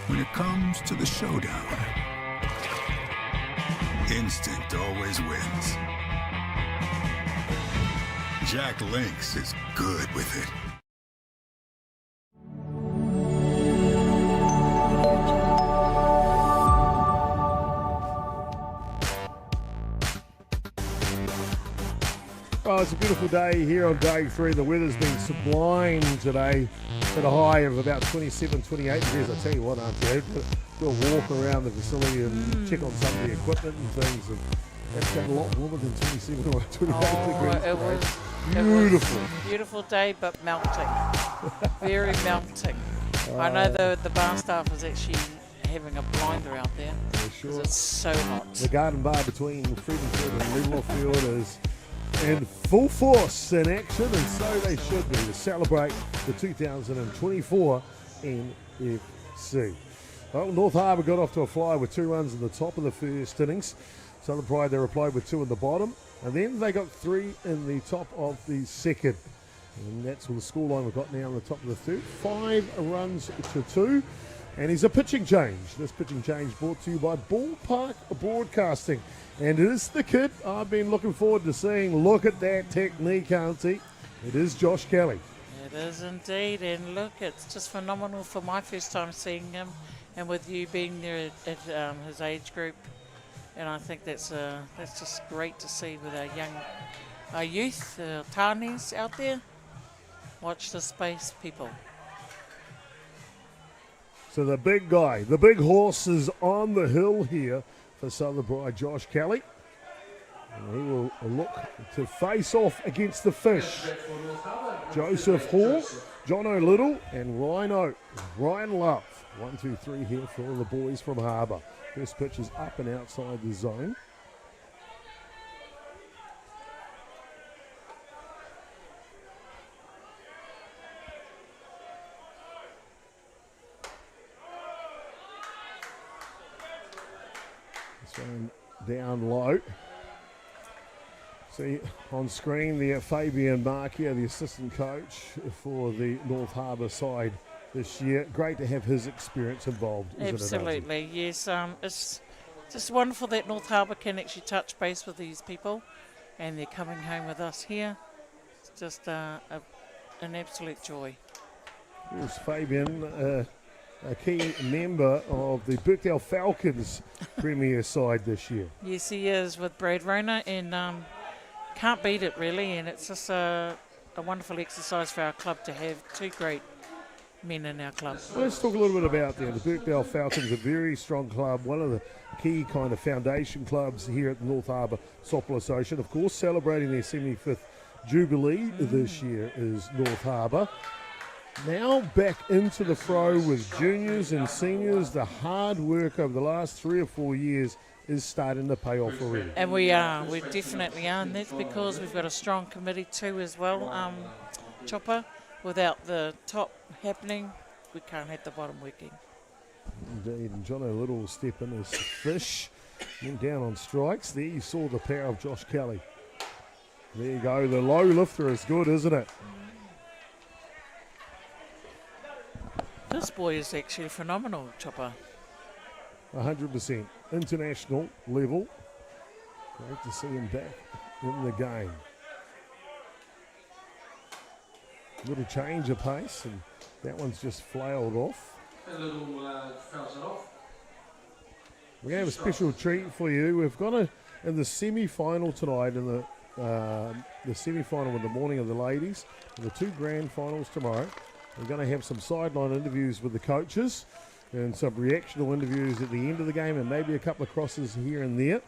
When it comes to the showdown, instinct always wins. Jack Lynx is good with it. Oh, it's a beautiful day here on day 3. The weather's been sublime today at a high of about 27, 28 degrees. I tell you what, Auntie, we'll walk around the facility and check on some of the equipment and things. And that's got a lot warmer than 27 or 28 degrees. It was beautiful. Beautiful day, but melting. Very melting. I know the bar staff is actually having a blinder out there. They sure. 'cause it's so hot. The garden bar between Freedomfield and Leavenworth Field is in full force in action, and so they should be, to celebrate the 2024 NFC. Well, North Harbour got off to a flyer with 2 runs in the top of the first innings. Southern Pride, they replied with 2 in the bottom, and then they got 3 in the top of the second. And that's what the scoreline we've got now on the top of the third. 5 runs to 2. And he's a pitching change. This pitching change brought to you by Ballpark Broadcasting. And it is the kid I've been looking forward to seeing. Look at that technique, auntie. It is Josh Kelly. It is indeed, and look, it's just phenomenal for my first time seeing him, and with you being there at his age group. And I think that's just great to see with our youth, Tānees out there. Watch the space, people. So the big guy, the big horse is on the hill here for Southern Pride, Josh Kelly. And he will look to face off against the fish. Joseph Hall, John O'Little, and Ryan Love. 1, 2, 3 here for the boys from Harbour. First pitch is up and outside the zone. Down low. See on screen there, Fabian Markia, the assistant coach for the North Harbour side this year. Great to have his experience involved, isn't Absolutely, it, yes. It's just wonderful that North Harbour can actually touch base with these people, and they're coming home with us here. It's just an absolute joy. Here's Fabian, a key member of the Birkdale Falcons Premier side this year. Yes, he is, with Brad Rona, and can't beat it really, and it's just a wonderful exercise for our club to have 2 great men in our club. Let's talk a little bit about them. The Birkdale Falcons, a very strong club, one of the key kind of foundation clubs here at the North Harbour Softball Association. Of course, celebrating their 75th Jubilee this year is North Harbour. Now back into the fray with juniors and seniors. The hard work over the last 3 or 4 years is starting to pay off already. And we definitely are, and that's because we've got a strong committee too as well, Chopper. Without the top happening, we can't have the bottom working. Indeed, and John O'Little will step in as fish. Went down on strikes. There you saw the power of Josh Kelly. There you go, the low lifter is good, isn't it? This boy is actually phenomenal, Chopper. 100% international level. Great to see him back in the game. Little change of pace, and that one's just flailed off. A little fouls it off. We're going to have a special treat for you. We've got in the semi-final tonight, in the semi-final in the morning of the ladies, and the 2 grand finals tomorrow. We're going to have some sideline interviews with the coaches and some reactional interviews at the end of the game, and maybe a couple of crosses here and there.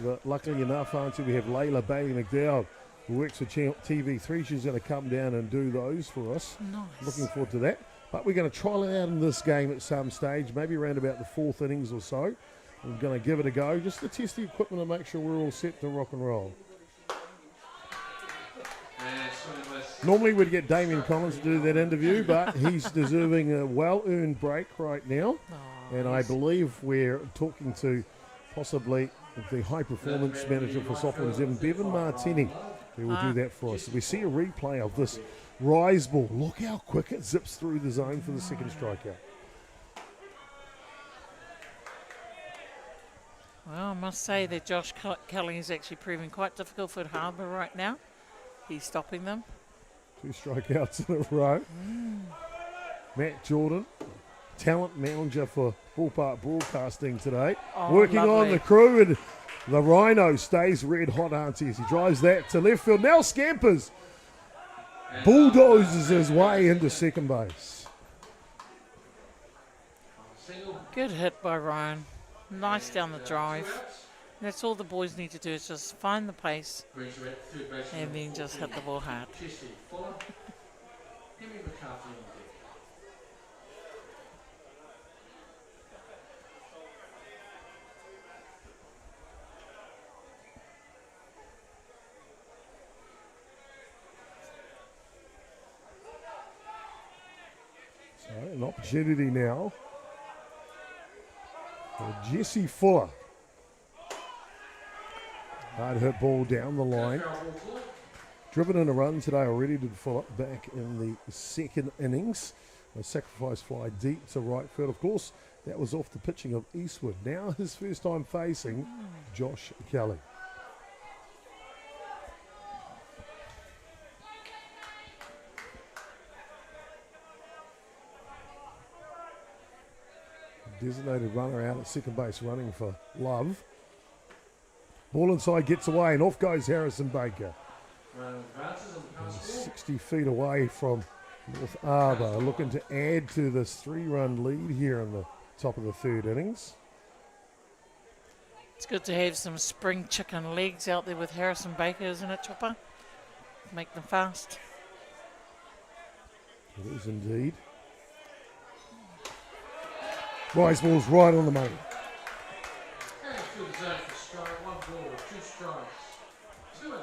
But luckily enough, auntie, we have Layla Bailey McDowell, who works for TV3. She's going to come down and do those for us. Nice. Looking forward to that. But we're going to trial it out in this game at some stage, maybe around about the 4th innings or so. We're going to give it a go, just to test the equipment and make sure we're all set to rock and roll. Normally we'd get Damien Collins to do that interview, but he's deserving a well-earned break right now. And I believe we're talking to possibly the high-performance manager for softball in Bevan Martini, who will do that for us. We see a replay of this rise ball. Look how quick it zips through the zone for the second strikeout. Well, I must say that Josh Kelly is actually proving quite difficult for Harbour right now. He's stopping them. 2 strikeouts in a row. Matt Jordan, talent manager for Ballpark Broadcasting today. Working on the crew, and the Rhino stays red hot, auntie, as he drives that to left field. Now scampers. Bulldozes his way into second base. Good hit by Ryan. Nice down the drive. That's all the boys need to do, is just find the pace and then just hit the ball hard. opportunity now for Jesse Fuller. Hard hit ball down the line. Driven in a run today already, did Fuller back in the second innings. A sacrifice fly deep to right field, of course. That was off the pitching of Eastwood. Now his first time facing Josh Kelly. Designated runner out at second base running for Love. Ball inside gets away and off goes Harrison Baker. 60 feet away from North Harbour, looking to add to this 3-run lead here in the top of the third innings. It's good to have some spring chicken legs out there with Harrison Baker, isn't it, Chopper? Make them fast. It is indeed. Rise ball's right on the money. And through the zone for strike, 1 ball, 2 strikes, 2 outs.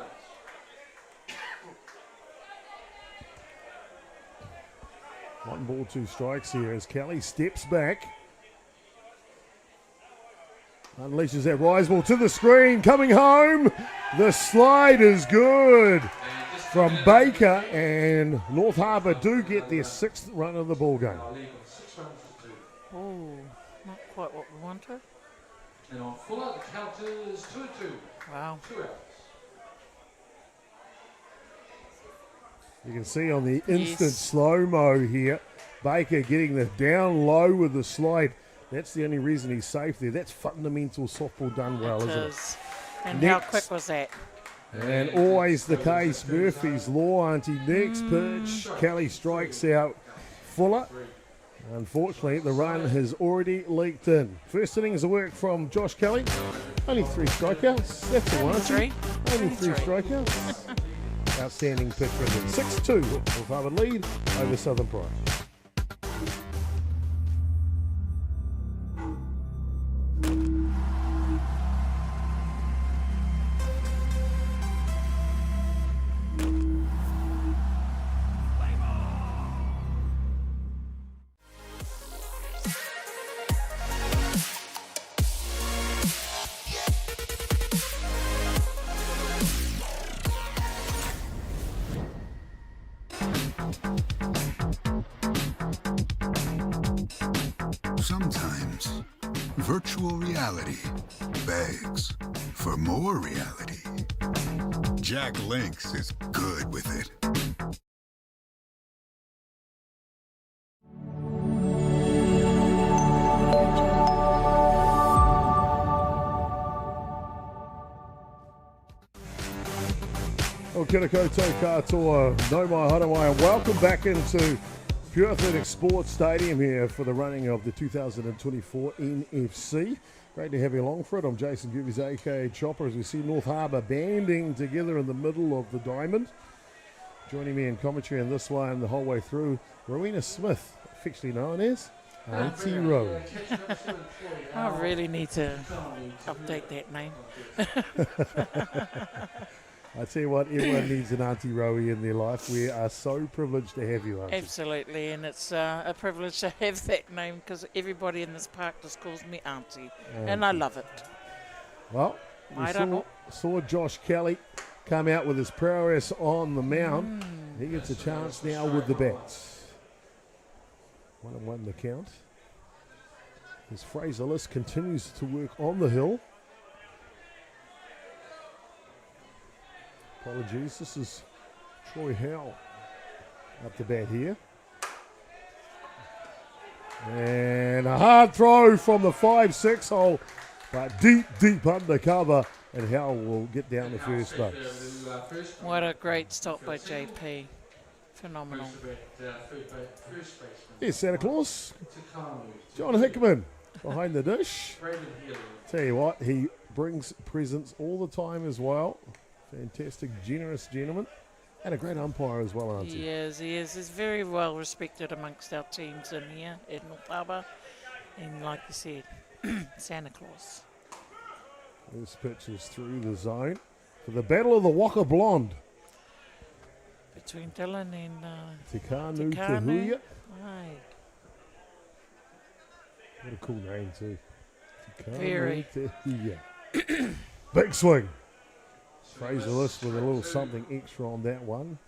One ball, 2 strikes here as Kelly steps back. Unleashes that rise ball to the screen, coming home. The slide is good from Baker, and North Harbour do get their 6th run of the ball game. Oh, not quite what we wanted. And on Fuller, the count is 2-2. Wow. 2 outs. You can see on the instant slow-mo here, Baker getting the down low with the slide. That's the only reason he's safe there. That's fundamental softball done well, isn't it? And Next. how quick was that? And always the case, Murphy's Law, Auntie. Next pitch, Kelly strikes out Fuller. Unfortunately, the run has already leaked in. First innings of work from Josh Kelly. Only 3 strikeouts. That's the one. Only 3 strikeouts. Outstanding pitch for him. 6-2 with Harbour lead over Southern Pride. Sometimes virtual reality begs for more reality. Jack Lynx is good with it. Well, kia ora koutou katoa, no mai harawai, and welcome back into Pure Athletics Sports Stadium here for the running of the 2024 NFC. Great to have you along for it. I'm Jason Gerbes, aka Chopper, as we see North Harbour banding together in the middle of the diamond. Joining me in commentary on this one the whole way through, Rowena Smith, affectionately known as Auntie Rowie. I really need to update that name. I tell you what, everyone needs an Auntie Rowie in their life. We are so privileged to have you, Auntie. Absolutely, and it's a privilege to have that name because everybody in this park just calls me Auntie, and I love it. Well, we saw Josh Kelly come out with his prowess on the mound. He gets a chance now with the bats. 1-1 the count. As Fraser List continues to work on the hill. Apologies, this is Troy Howe up the bat here. And a hard throw from the 5-6 hole, but deep undercover, and Howe will get down to first base. What a great stop by JP. Phenomenal. Here's Santa Claus. John Hickman behind the dish. Tell you what, he brings presents all the time as well. Fantastic, generous gentleman. And a great umpire as well, aren't he? He is. He's very well respected amongst our teams in here at North Harbour. And like you said, Santa Claus. This pitch is through the zone for the Battle of the Waka Blonde. Between Dylan and Te Kānu Te Huia. Aye. What a cool name too. Very. Yeah. Big swing. Fraser List with a little something extra on that one.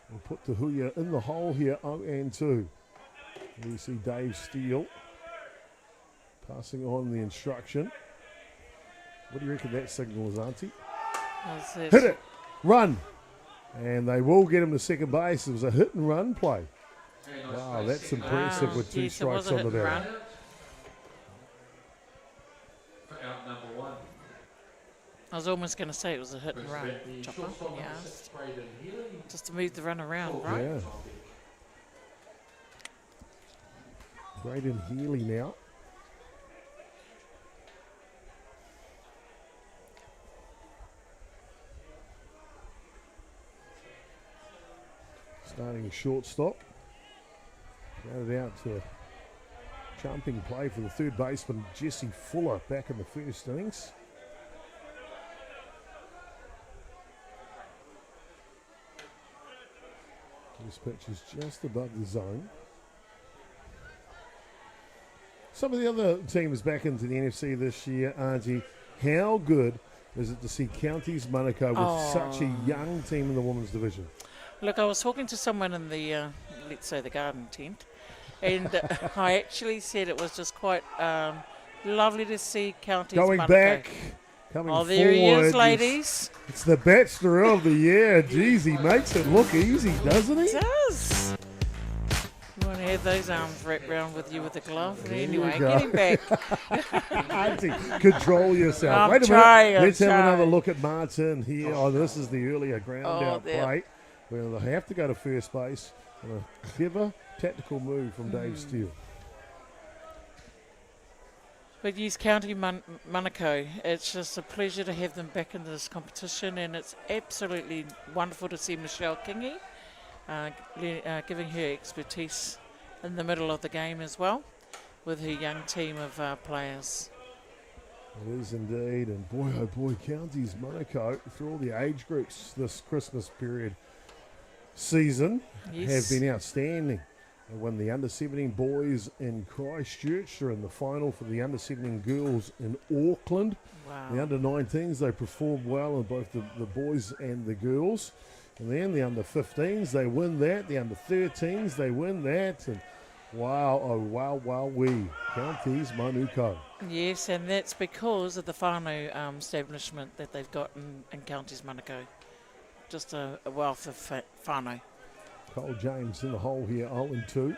We'll put the Huia in the hole here, 0-2. You see Dave Steele passing on the instruction. What do you reckon that signal is, Auntie? Hit it! Run! And they will get him to second base. It was a hit and run play. Wow, that's impressive with 2 strikes on the bat. Out number 1. I was almost going to say it was a hit and run. Chopper, yeah. Just to move the run around, right? Yeah. Braden Healy now. Starting shortstop. Grounded out to jumping play for the third baseman, Jesse Fuller, back in the first innings. This pitch is just above the zone. Some of the other teams back into the NFC this year, Auntie, how good is it to see Counties Manukau with such a young team in the women's division? Look, I was talking to someone in the, let's say, the garden tent, and I actually said it was just quite lovely to see Counties going Manukau. Back, coming forward. Oh, there he is, ladies. It's the Bachelor of the Year. Jeez, he makes it look easy, doesn't he? He does. You want to have those arms wrapped around with you with a glove? But anyway, get him back. Auntie, control yourself. I'm Wait a trying, minute. Let's have trying. another look at Martin here. Oh, this is the earlier ground out there. play where they have to go to first base. And a clever tactical move from Dave Steele. But yes, County Manukau, it's just a pleasure to have them back in this competition, and it's absolutely wonderful to see Michelle Kingy giving her expertise in the middle of the game as well with her young team of players. It is indeed, and boy oh boy, Counties Manukau through all the age groups this Christmas period season have been outstanding. They won the under-17 boys in Christchurch. They're in the final for the under-17 girls in Auckland. Wow. The under-19s, they performed well in both the boys and the girls. And then the under-15s, they win that. The under-13s, they win that. And wow, oh wow, wow, Counties Manukau. Yes, and that's because of the whānau establishment that they've got in Counties Manukau. Just a wealth of whānau. Cole James in the hole here, 0-2.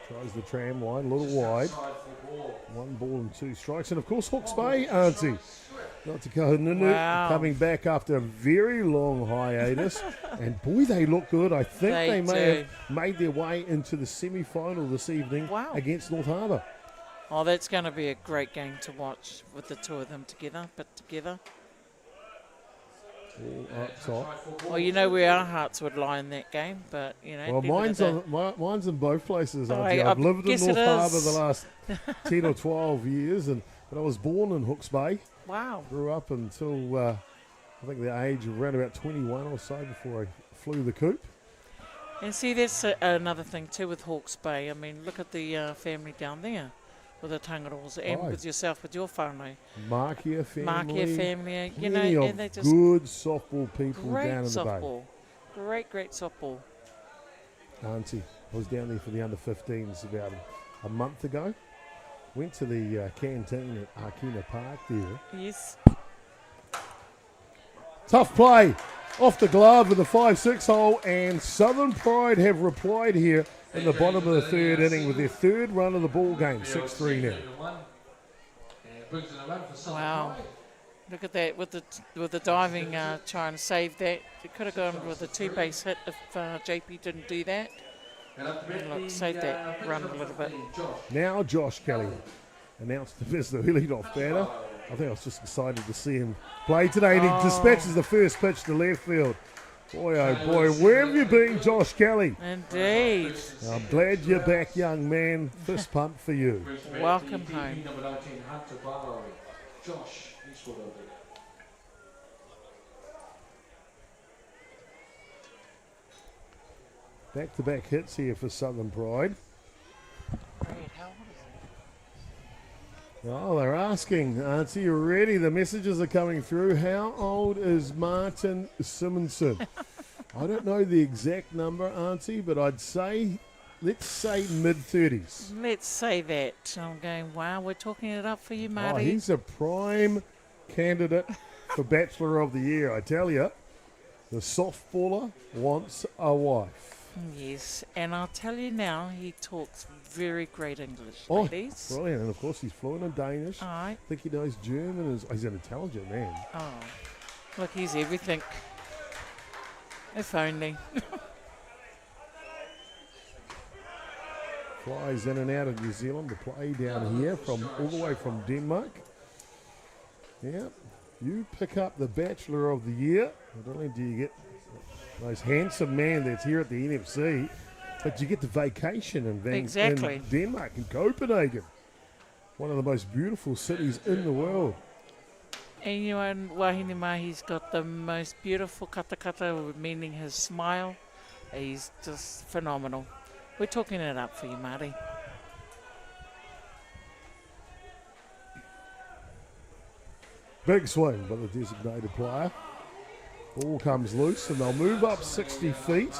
Tries the tram line, a little wide. 1 ball and 2 strikes. And of course, Hawke's Bay, Auntie. Not to go coming back after a very long hiatus. And boy, they look good. I think they may have made their way into the semi-final this evening against North Harbour. Oh, that's going to be a great game to watch with the two of them together, All up top. Well, you know where our hearts would lie in that game, but, you know. Well, mine's in both places. I I've lived in North Harbour the last 10 or 12 years, but I was born in Hawke's Bay. Wow. Grew up until, I think, the age of around about 21 or so before I flew the coop. And see, that's another thing, too, with Hawke's Bay. I mean, look at the family down there. With the Tangaroos and with yourself, with your whānau. Markia family. You know, and they just good softball people down in the Bay. Great softball. Auntie, I was down there for the under-15s about a month ago. Went to the canteen at Arkina Park there. Yes. Tough play. Off the glove with the 5-6 hole, and Southern Pride have replied here in the bottom of the third inning with their third run of the ball game, 6-3 now. Wow. Look at that with the diving trying to save that. It could have gone with a 2-base hit if JP didn't do that. And look, save that run a little bit. Now Josh Kelly announced as the lead-off batter. I think I was just excited to see him play today, and he dispatches the first pitch to left field. Boy, oh boy, where have you been, Josh Kelly? Indeed. I'm glad you're back, young man. Fist pump for you. Welcome home. Back-to-back hits here for Southern Pride. Brad, how old is Oh, they're asking, Auntie, you ready? The messages are coming through. How old is Martin Simonson? I don't know the exact number, Auntie, but let's say mid-30s. Let's say that. I'm going, wow, we're talking it up for you, Oh, Marty. he's a prime candidate for Bachelor of the Year, I tell you. The softballer wants a wife. Yes, and I'll tell you now, he talks very great English, Oh, ladies. brilliant. And, of course, he's fluent in Danish. All right. I think he knows German. He's an intelligent man. Oh, look, he's everything. If only. Flies in and out of New Zealand to play down here from all the way from Denmark. Yeah, you pick up the Bachelor of the Year. Not only do you get the most handsome man that's here at the NFC, but you get the vacation in Exactly. in Denmark, in Copenhagen. One of the most beautiful cities in the world. And you know, in Wahine Mahi's got the most beautiful katakata, meaning his smile. He's just phenomenal. We're talking it up for you, Marty. Big swing by the designated player. Ball comes loose and they'll move up 60 feet.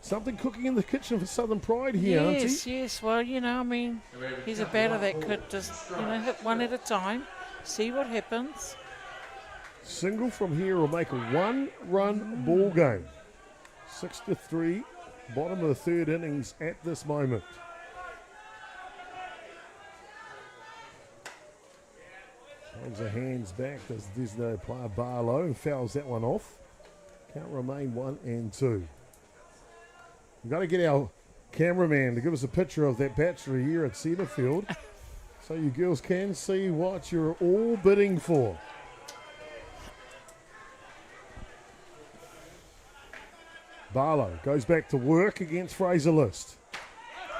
Something cooking in the kitchen for Southern Pride here, Yes, Auntie. yes. Well, you know, I mean, he's a batter that could just, hit one at a time, see what happens. Single from here will make a one-run ball game. 6-3, bottom of the third innings at this moment. Holds her hands back as the designated player Barlow and fouls that one off. Can't remain 1 and 2. We've got to get our cameraman to give us a picture of that Bachelor here at Cedarfield so you girls can see what you're all bidding for. Barlow goes back to work against Fraser List.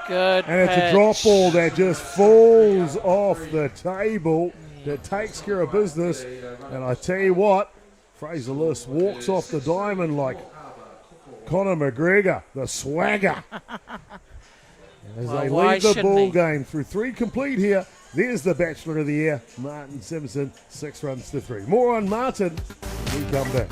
Good And it's a pitch. drop ball that just falls off the table that takes care of business. And I tell you what, Fraser List walks off the diamond like Conor McGregor, the swagger. As Well, they why lead the shouldn't ball he? game through 3 complete here. There's the Bachelor of the Year, Martin Simpson, 6 runs to 3. More on Martin when we come back.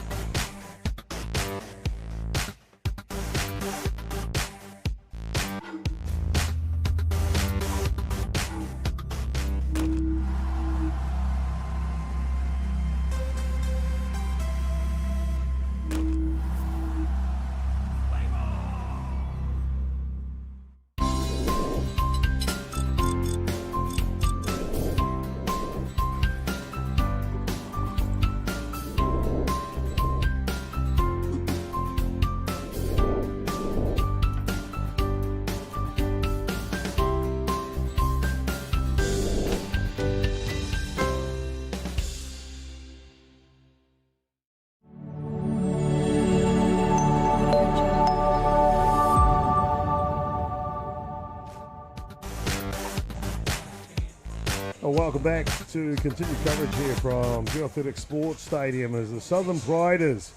Welcome back to continued coverage here from Geoathletic Sports Stadium as the Southern Priders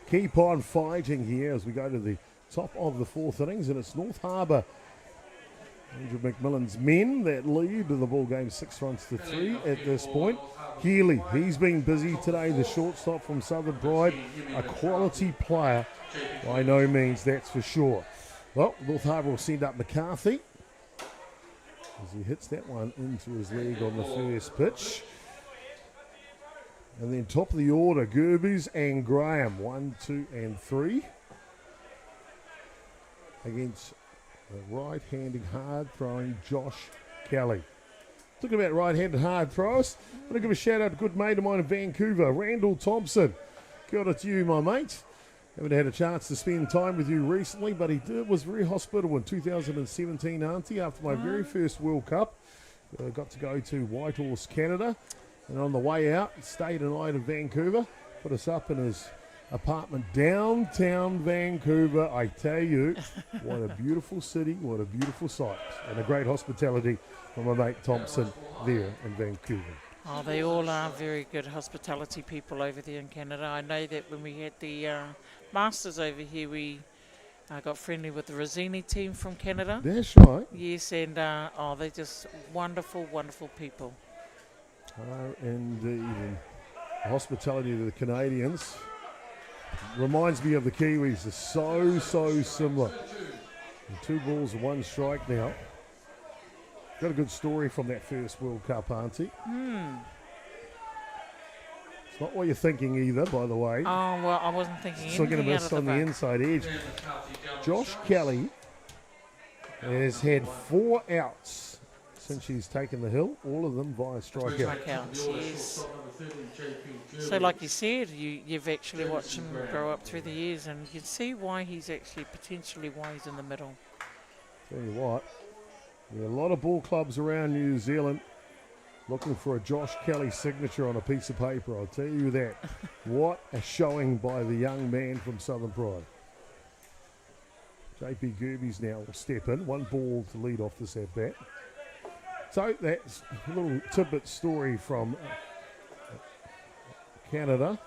keep on fighting here as we go to the top of the 4th innings, and it's North Harbour, Andrew McMillan's men that lead the ball game 6 runs to 3 at this point. Healy, he's been busy today, the shortstop from Southern Pride, a quality player by no means, that's for sure. Well, North Harbour will send up McCarthy as he hits that one into his leg on the first pitch. And then top of the order, Gerbes and Graham, 1, 2, and 3. Against the right-handed hard-throwing Josh Kelly. Talking about right-handed hard throwers, I'm going to give a shout-out to a good mate of mine in Vancouver, Randall Thompson. Kia ora to you, my mate. Haven't had a chance to spend time with you recently, but he was very hospitable in 2017, Auntie, after my very first World Cup. Got to go to Whitehorse, Canada, and on the way out, stayed a night in Vancouver, put us up in his apartment downtown Vancouver. I tell you, what a beautiful city, what a beautiful sight, and a great hospitality from my mate Thompson there in Vancouver. Oh, they all are very good hospitality people over there in Canada. I know that when we had the Masters over here, we I got friendly with the Rosini team from Canada. That's right. Yes, and they're just wonderful, wonderful people. Indeed. And the hospitality of the Canadians reminds me of the Kiwis. They're so similar. And 2 balls and 1 strike now. Got a good story from that first World Cup, Auntie. It's not what you're thinking either, by the way. Oh, well, I wasn't thinking Still going to anything miss out of on the boat. inside edge. Josh Kelly has had 4 outs since she's taken the hill, all of them via strikeout. Strikeouts, yes. So like you said, you've actually watched him grow up through the years, and you can see why he's actually potentially why he's in the middle. Tell you what, there are a lot of ball clubs around New Zealand looking for a Josh Kelly signature on a piece of paper, I'll tell you that. What a showing by the young man from Southern Pride. JP Gerbes now will step in. 1 ball to lead off this at-bat. So that's a little tidbit story from Canada.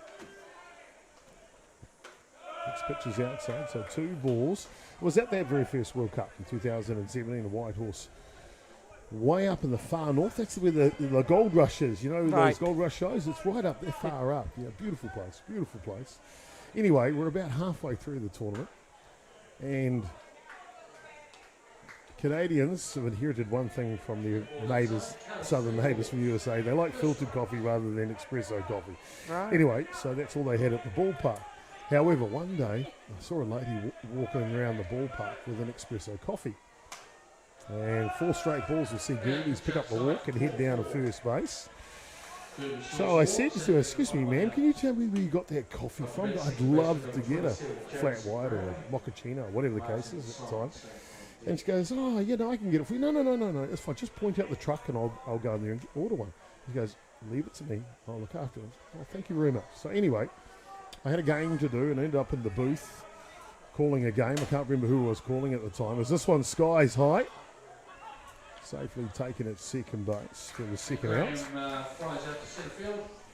Next pitch is outside, so 2 balls. It was at that very first World Cup in 2017, the White Horse. Way up in the far north, that's where the gold rush is. You know those gold rush shows? It's right up there, far up. Yeah, beautiful place. Anyway, we're about halfway through the tournament. And Canadians have inherited one thing from their neighbours, southern neighbours from USA. They like filtered coffee rather than espresso coffee. Right. Anyway, so that's all they had at the ballpark. However, one day I saw a lady walking around the ballpark with an espresso coffee. And 4 straight balls will see Gerbes pick up the walk and head down to first base. So I said to her, "Excuse me, ma'am, can you tell me where you got that coffee from? I'd love to get a flat white or a mochaccino or whatever the case is at the time." And she goes, "Oh, yeah, no, I can get it for you." No, it's fine. Just point out the truck and I'll go in there and order one." She goes, "Leave it to me. I'll look after it." "Oh, thank you very much." So anyway, I had a game to do and ended up in the booth calling a game. I can't remember who I was calling at the time. It was this one, Skies High. Safely taken at second base for the second out.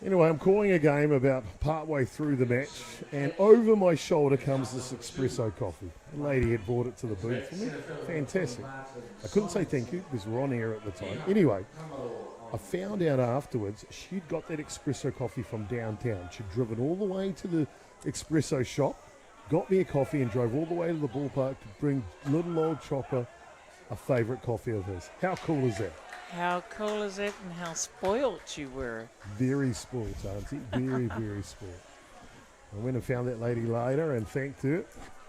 Anyway, I'm calling a game about partway through the match, and over my shoulder comes this espresso coffee. The lady had brought it to the booth for me. Fantastic. I couldn't say thank you because we're on air at the time. Anyway, I found out afterwards she'd got that espresso coffee from downtown. She'd driven all the way to the espresso shop, got me a coffee, and drove all the way to the ballpark to bring little old Chopper a favourite coffee of his. How cool is that? How cool is it, and how spoilt you were. Very spoilt, Auntie. Very spoilt. I went and found that lady later and thanked her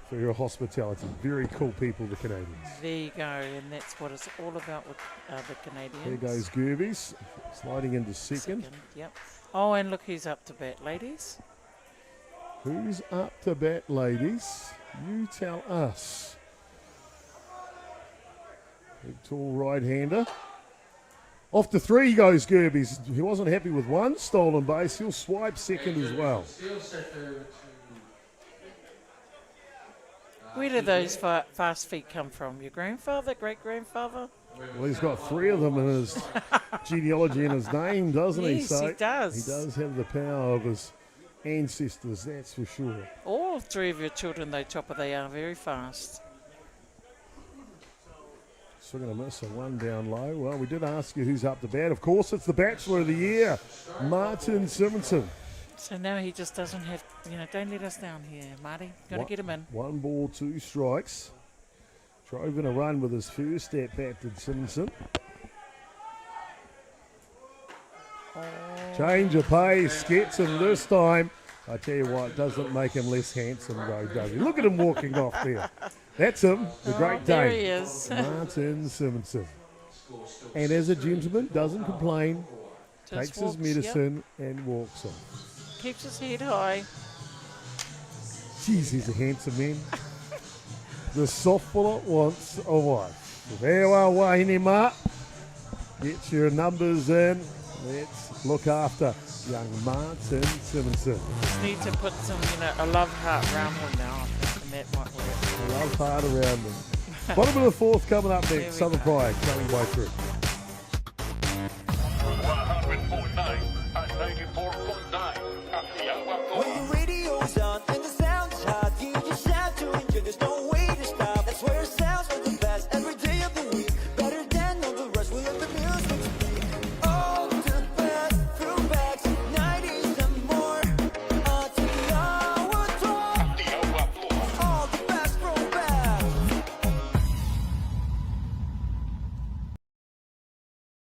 for her hospitality. Very cool people, the Canadians. There you go, and that's what it's all about with the Canadians. There goes Gerbes, sliding into second. Yep. Oh, and look who's up to bat, ladies. Who's up to bat, ladies? You tell us. Big, tall right-hander. Off to 3 goes Gerbes. He wasn't happy with 1 stolen base. He'll swipe second as well. Where do those fast feet come from? Your grandfather, great-grandfather? Well, he's got 3 of them in his genealogy in his name, doesn't he? Yes, So he does. He does have the power of his ancestors, that's for sure. All 3 of your children, though, Chopper, they are very fast. Still going to miss a 1 down low. Well, we did ask you who's up to bat. Of course, it's the Bachelor of the Year, Martin Simonson. So now he just doesn't have, don't let us down here, Marty. Got to get him in. 1 ball, 2 strikes. Drove in a run with his first at bat, did Simonson. Change of pace, gets him this time. I tell you what, doesn't make him less handsome though, does he? Look at him walking off there. That's him, the Great Dane. There he is. Martin Simonson. And as a gentleman, doesn't complain, Just takes walks, his medicine and walks off. Keeps his head high. Jeez, he's a handsome man. The softballer wants a wife. There are Wayne Ma. Get your numbers in. Let's look after young Martin Simonson. Just need to put some, a love heart around him now, I think, and that might work. Love hard around them. Bottom of the 4th coming up next. Southern Pride coming by through. 100.9 and 94.9 Atiawa Toa. When the radio's on and the sound is hot, you just have to enjoy. There's no way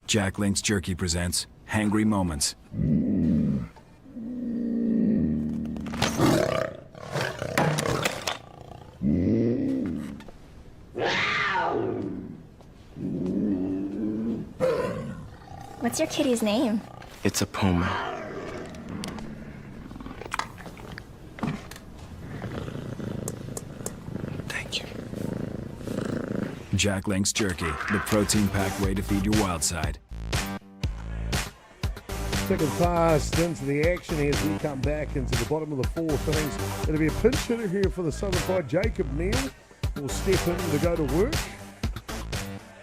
Jack Link's Jerky presents Hangry Moments. What's your kitty's name? It's a puma. Thank you. Jack Link's Jerky, the protein-packed way to feed your wild side. Ticking fast into the action as we come back into the bottom of the fourth innings. It'll be a pinch hitter here for the Southern Pride. Jacob Neal will step in to go to work.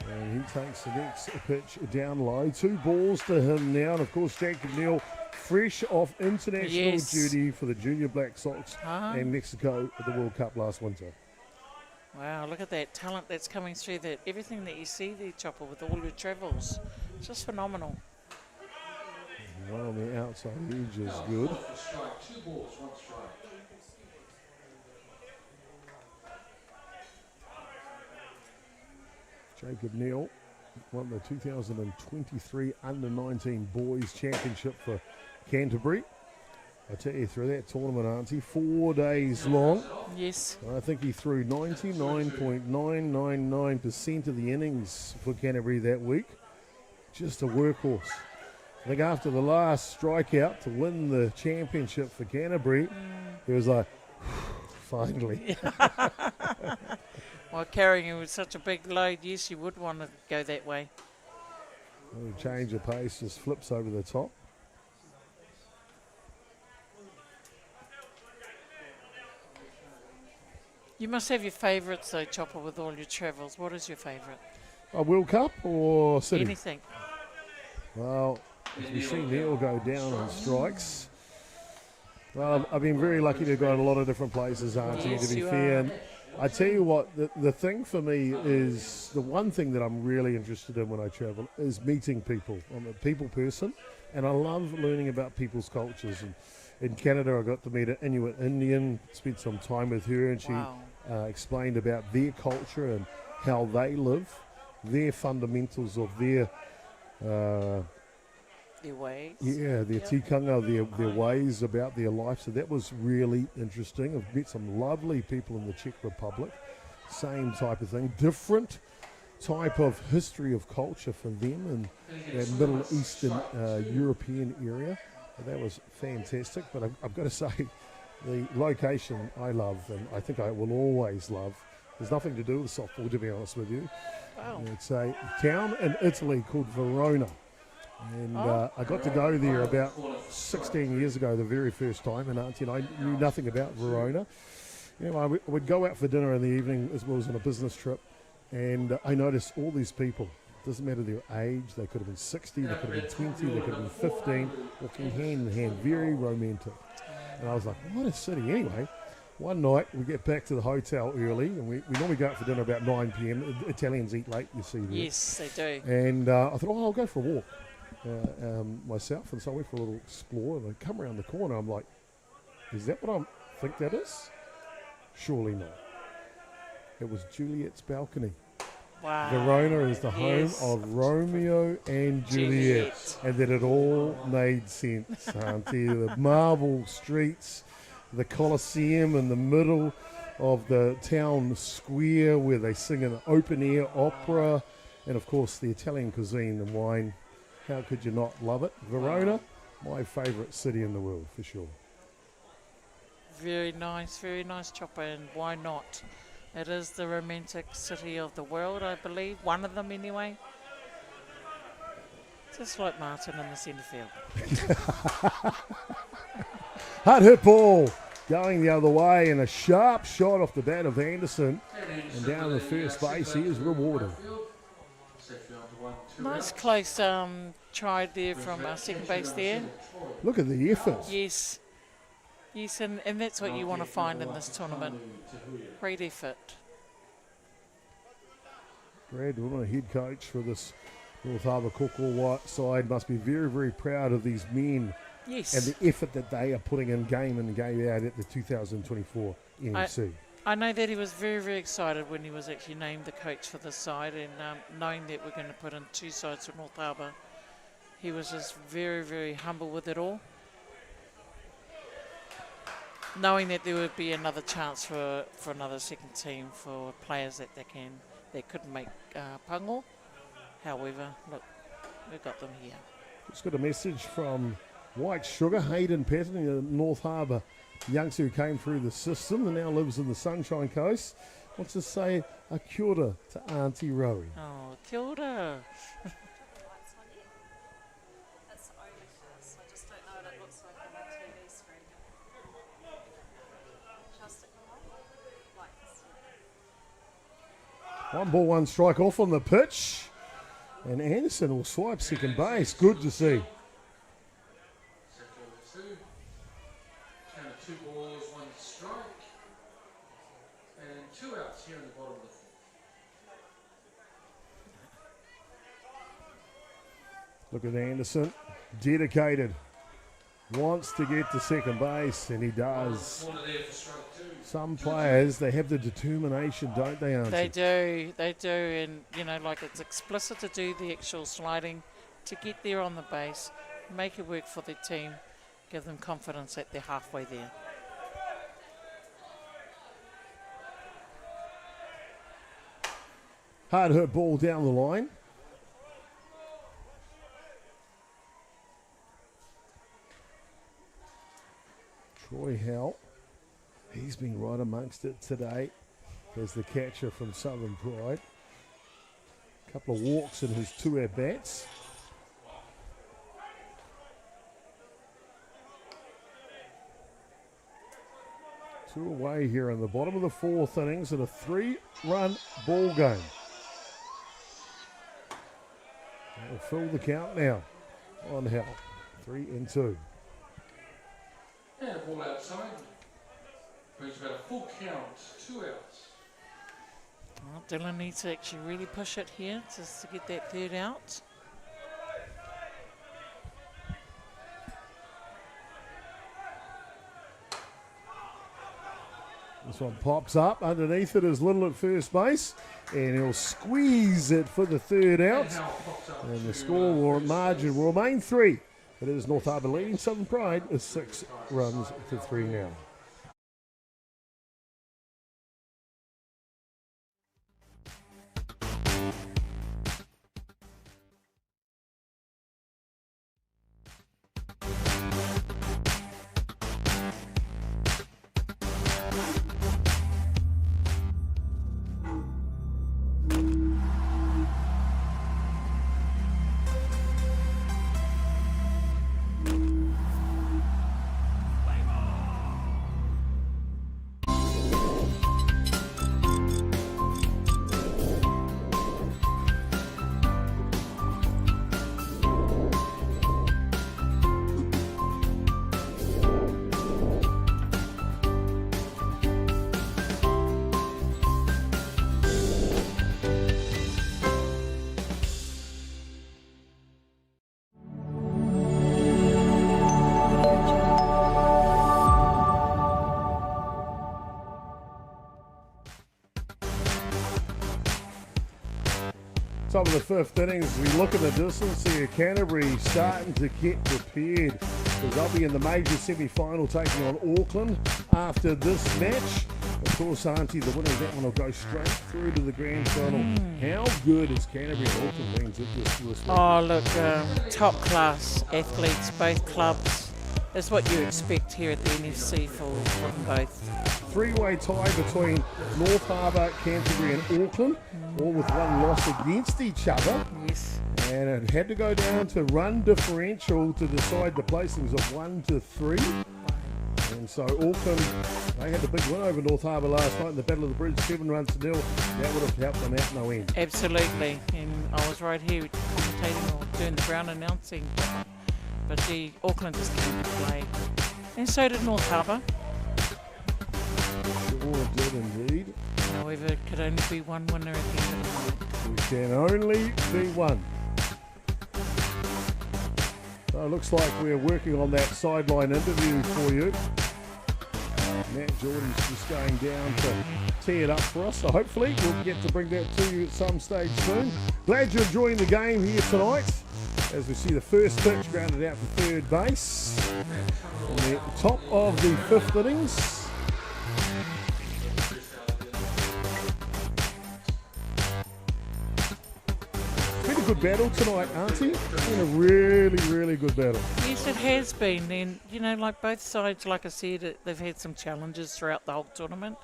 And he takes the next pitch down low. 2 balls to him now. And of course, Jacob Neal fresh off international duty for the Junior Black Sox and Mexico at the World Cup last winter. Wow, look at that talent that's coming through. That everything that you see there, Chopper, with all your travels. It's just phenomenal. One on the outside edge is good. 2 balls, 1 strike. Jacob Neal won the 2023 Under-19 Boys Championship for Canterbury. I tell you, through that tournament, Auntie, 4 days long. Yes. I think he threw 99.999% of the innings for Canterbury that week. Just a workhorse. I think after the last strikeout to win the championship for Canterbury, he was like, finally. While carrying him with such a big load, yes, you would want to go that way. Change of pace, just flips over the top. You must have your favourites though, Chopper, with all your travels. What is your favourite? A World Cup or City? Anything. Well, as we see Neil go down on strikes. Well, I've been very lucky to have got a lot of different places, Auntie, Yes, to be you fair. are. And I tell you what, the thing for me is, the one thing that I'm really interested in when I travel is meeting people. I'm a people person, and I love learning about people's cultures. And in Canada, I got to meet an Inuit Indian, spent some time with her, and she explained about their culture and how they live, their fundamentals of their ways. Yeah, their tikanga, their ways about their life. So that was really interesting. I've met some lovely people in the Czech Republic. Same type of thing. Different type of history of culture for them in that Middle Eastern European area. And that was fantastic. But I've got to say, the location I love, and I think I will always love, there's nothing to do with softball, to be honest with you. Wow. It's a town in Italy called Verona. And I got to go there about 16 years ago, the very first time, and Auntie and I knew nothing about Verona. You know, I would go out for dinner in the evening as well as on a business trip, and I noticed all these people. Doesn't matter their age, they could have been 60, they could have been 20, they could have been 15, walking hand in hand, very romantic. And I was like, what a city. Anyway, one night we get back to the hotel early, and we normally go out for dinner about 9 p.m. Italians eat late, you see there. Yes, they do. And I thought, I'll go for a walk. Myself, and so I went for a little explore, and I come around the corner, I'm like, is that what I think that is? Surely not. It was Juliet's balcony. Wow. Verona is the home of Romeo and Juliet. And that it all made sense, Auntie. The marble streets, the Colosseum in the middle of the town square where they sing an open-air opera, and of course the Italian cuisine and wine. How could you not love it? Verona, my favourite city in the world, for sure. Very nice, Chopper, and why not? It is the romantic city of the world, I believe, one of them anyway. Just like Martin in the centre field. Hard hit ball going the other way, and a sharp shot off the bat of Anderson, and down the first base. He is rewarded. Nice close try there from second base there. Look at the effort. Yes, and that's what you want to find in this tournament. Great effort. Brad Woodman, head coach for this North Harbour Kōkōwai side, must be very, very proud of these men. Yes. And the effort that they are putting in game out at the 2024 NFC. I know that he was very, very excited when he was actually named the coach for this side, and knowing that we're going to put in 2 sides for North Harbour, he was just very, very humble with it all. Knowing that there would be another chance for another second team for players that they couldn't make Pango. However, look, we've got them here. Just got a message from White Sugar, Hayden Patton, a North Harbour youngster who came through the system and now lives in the Sunshine Coast. Wants to say a kia ora to Auntie Rowie. Oh, kia ora. One ball, one strike off on the pitch. And Anderson will swipe second base. Good to see. Count of 2 balls, 1 strike. And 2 outs here in the bottom of the 4th. Look at Anderson. Dedicated. Wants to get to second base, and he does. Some players, they have the determination, don't they, Auntie? They do, and it's explicit to do the actual sliding to get there on the base, make it work for their team, give them confidence that they're halfway there. Hard hit ball down the line. Troy Howell, he's been right amongst it today as the catcher from Southern Pride. A couple of walks in his 2 at-bats. Two away here in the bottom of the 4th innings in a 3-run ball game. That'll fill the count now on Howell. 3-2. And a ball outside. Brings about a full count, 2 outs. Well, Dylan needs to actually really push it here just to get that 3rd out. This one pops up. Underneath it is Little at first base, and he'll squeeze it for the 3rd out. And the score margin will remain 3. It is North Harbour leading Southern Pride is 6 runs to 3 now. Top of the 5th innings, we look at the distance here. Canterbury starting to get prepared because they'll be in the major semi-final taking on Auckland after this match. Of course, Auntie, the winner of that one will go straight through to the grand final. How good is Canterbury and Auckland been this week? Oh, look, top class athletes, both clubs. That's what you expect here at the NFC from both. 3-way tie between North Harbour, Canterbury and Auckland, all with 1 loss against each other. Yes. And it had to go down to run differential to decide the placings of 1 to 3. And so Auckland, they had the big win over North Harbour last night in the Battle of the Bridge, 7 runs to 0. That would have helped them out no end. Absolutely. And I was right here commentating or doing the ground announcing. But Auckland just came to play. And so did North Harbour. Sure did indeed. However, it could only be one winner at the end of the night. There can only be one. So it looks like we're working on that sideline interview for you. Matt Geordie's just going down to tee it up for us, so hopefully we'll get to bring that to you at some stage soon. Glad you're enjoying the game here tonight as we see the first pitch grounded out for third base on the top of the fifth innings. Been a good battle tonight, Auntie. Been a really, really good battle. Yes, it has been. And, you know, like both sides, like I said, they've had some challenges throughout the whole tournament.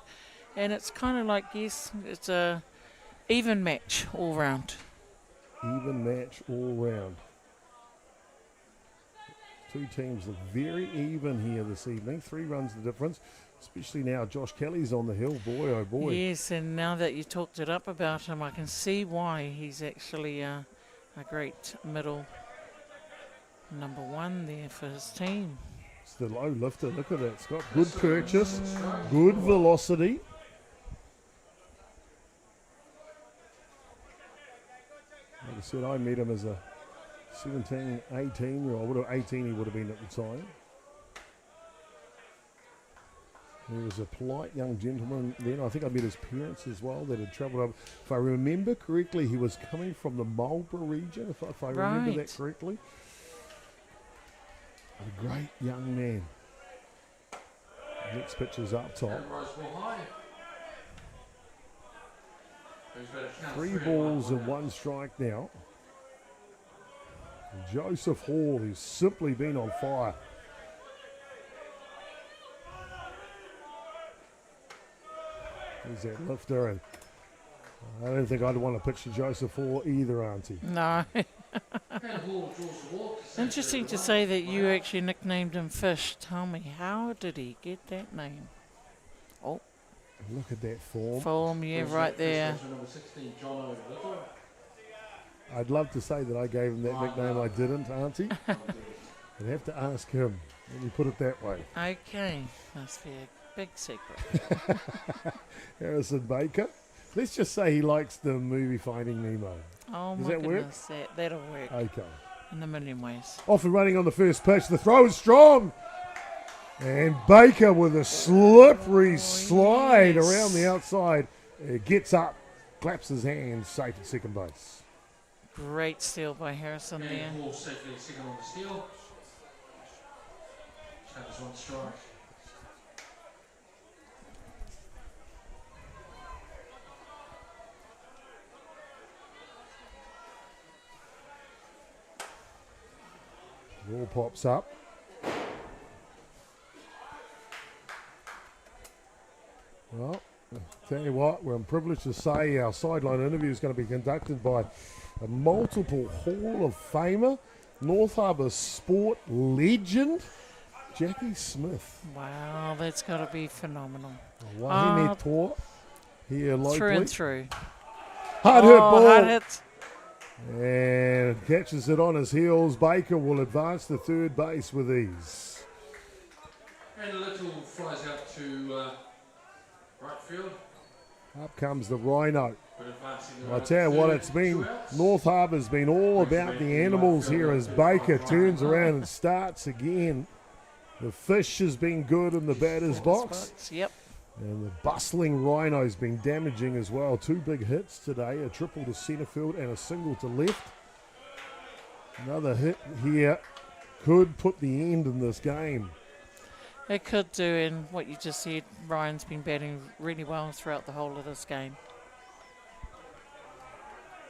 And it's kind of like, yes, it's a even match all round. Even match all round. Two teams look very even here this evening. 3 runs the difference, especially now Josh Kelly's on the hill. Boy, oh boy. Yes, and now that you talked it up about him, I can see why he's actually a great middle number 1 there for his team. It's the low lifter. Look at that, Scott. Good purchase, good velocity. Like I said, I met him as a 17, 18-year-old. 18 he would have been at the time. He was a polite young gentleman then. I think I met his parents as well that had travelled up. If I remember correctly, he was coming from the Marlborough region, if I remember that correctly. A great young man. Next pitch is up top. 3 balls and 1 strike now. Joseph Hall, who's simply been on fire. There's that lifter, and I don't think I'd want to pitch to Joseph Hall either, Auntie. No. Interesting to say that you actually nicknamed him Fish. Tell me, how did he get that name? Oh. Look at that form. Form, yeah, right there. I'd love to say that I gave him that nickname. I didn't, Auntie. I'd have to ask him. Let me put it that way. Okay, must be a big secret. Harrison Baker. Let's just say he likes the movie Finding Nemo. Oh, Does my that goodness, that'll work. Okay. In a million ways. Off and running on the first pitch. The throw is strong. And Baker with a slippery slide around the outside. Gets up, claps his hands, safe at second base. Great steal by Harrison there. Ball safely second on the steal. Chappers 1 strike. Ball pops up. Well, tell you what, we're privileged to say our sideline interview is going to be conducted by a multiple Hall of Famer, North Harbour sport legend, Jackie Smith. Wow, that's got to be phenomenal. Wahine Toa here locally. Through and through. Hard hit ball. Hard hit. And catches it on his heels. Baker will advance to third base with ease. And Little flies out to right field. Up comes the Rhino. I tell you what, it's been, North Harbour's been all about the animals here as Baker turns around and starts again. The Fish has been good in the batter's box. Yep. And the bustling Rhino's been damaging as well. 2 big hits today, a triple to centre field and a single to left. Another hit here could put the end in this game. It could do, and what you just said, Ryan's been batting really well throughout the whole of this game.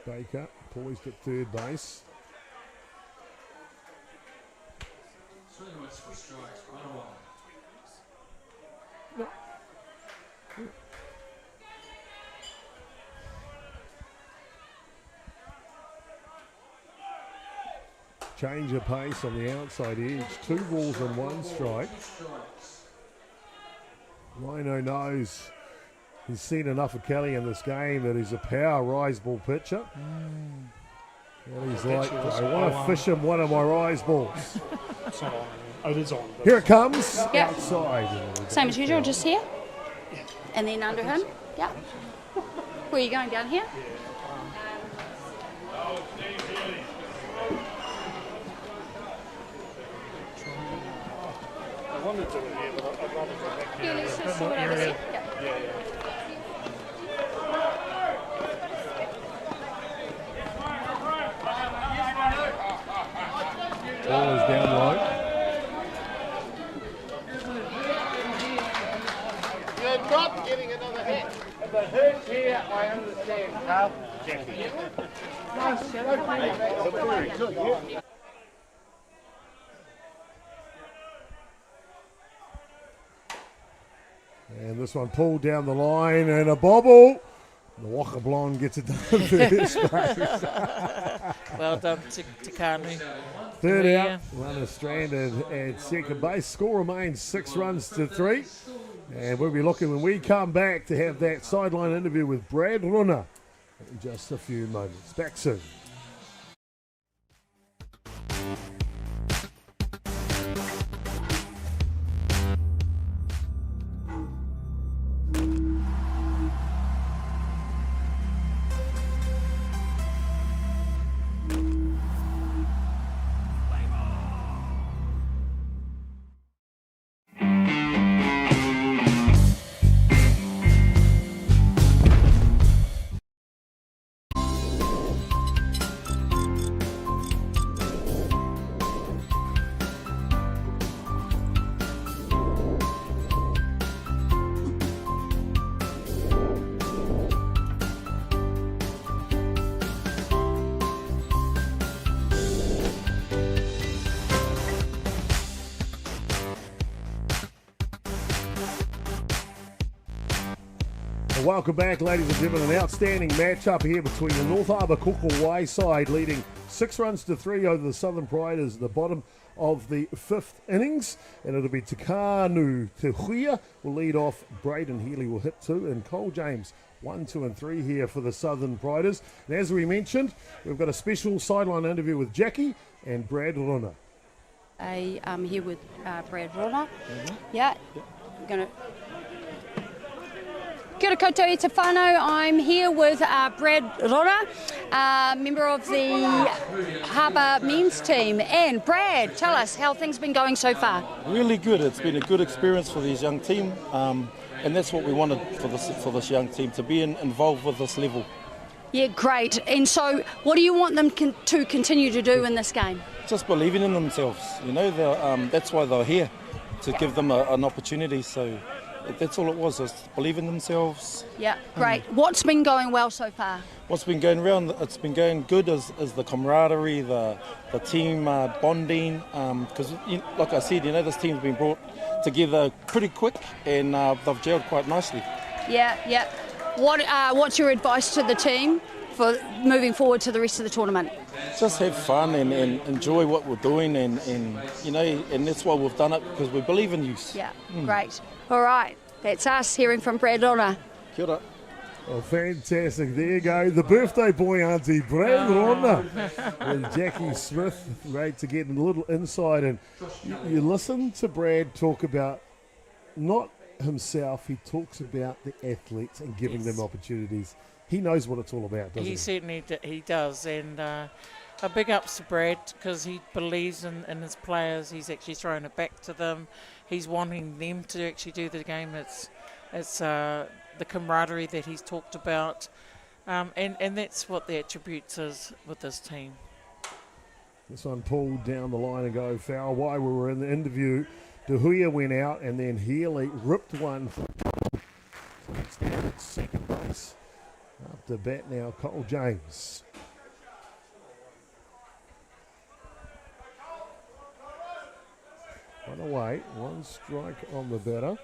Baker poised at third base. Change of pace on the outside edge. 2 balls and 1 strike. Rhino knows he's seen enough of Kelly in this game that he's a power rise ball pitcher. And he's like, I want to fish him one of my rise balls. It's not on. Oh, it is on. Here it comes. Yep. Outside. Same as usual, just here. And then under him. Yeah. Where are you going, down here? want to do it here, but I'd rather go back here. Yeah, let's A bit just see more what I area. see. Yeah. Ball is down low. You're not getting another hit. If it hurts here, I understand, Carl. Very good, yeah. And this one pulled down the line and a bobble. The Waka Blonde gets it done first base. Well done to Kanu. Third out, runner stranded at second base. Score remains 6 runs to 3. And we'll be looking when we come back to have that sideline interview with Brad Runa in just a few moments. Back soon. Welcome back, ladies and gentlemen. An outstanding matchup here between the North Harbour Kōkōwai side leading 6 runs to 3 over the Southern Priders at the bottom of the 5th innings. And it'll be Takanu Te Huia will lead off. Braden Healy will hit 2. And Cole James 1, 2 and 3 here for the Southern Priders. And as we mentioned, we've got a special sideline interview with Jackie and Brad Runa. I'm here with Brad Runa. Yeah. I'm going to... Kia ora koutou e te whānau. I'm here with Brad Runa, member of the Harbour men's team. And Brad, tell us how things been going so far. Really good. It's been a good experience for this young team, and that's what we wanted for this young team, to be involved with this level. Yeah, great. And so what do you want them to continue to do in this game? Just believing in themselves. You know, that's why they're here, to give them an opportunity. So that's all it was, just believe in themselves. Yeah, great. What's been going well so far? What's been going around, it's been going good is the camaraderie, the team bonding, because like I said, you know, this team's been brought together pretty quick and they've gelled quite nicely. Yeah, yeah. What's your advice to the team for moving forward to the rest of the tournament? Just have fun and enjoy what we're doing, and you know, and that's why we've done it, because we believe in you. Yeah, great. All right, that's us hearing from Brad Runa. Kia ora. Oh, fantastic. There you go. The birthday boy, Auntie Brad Runa with Jackie Smith. Great to get a little insight. And you listen to Brad talk about not himself, he talks about the athletes and giving them opportunities. He knows what it's all about, doesn't he? He certainly he does. And a big ups to Brad, because he believes in his players. He's actually throwing it back to them. He's wanting them to actually do the game. It's the camaraderie that he's talked about. And that's what the attributes is with this team. This one pulled down the line and go foul. While we were in the interview, De Huia went out and then Healy ripped one for it's down at second base. Up to bat now, Cole James. One away, one strike on the batter.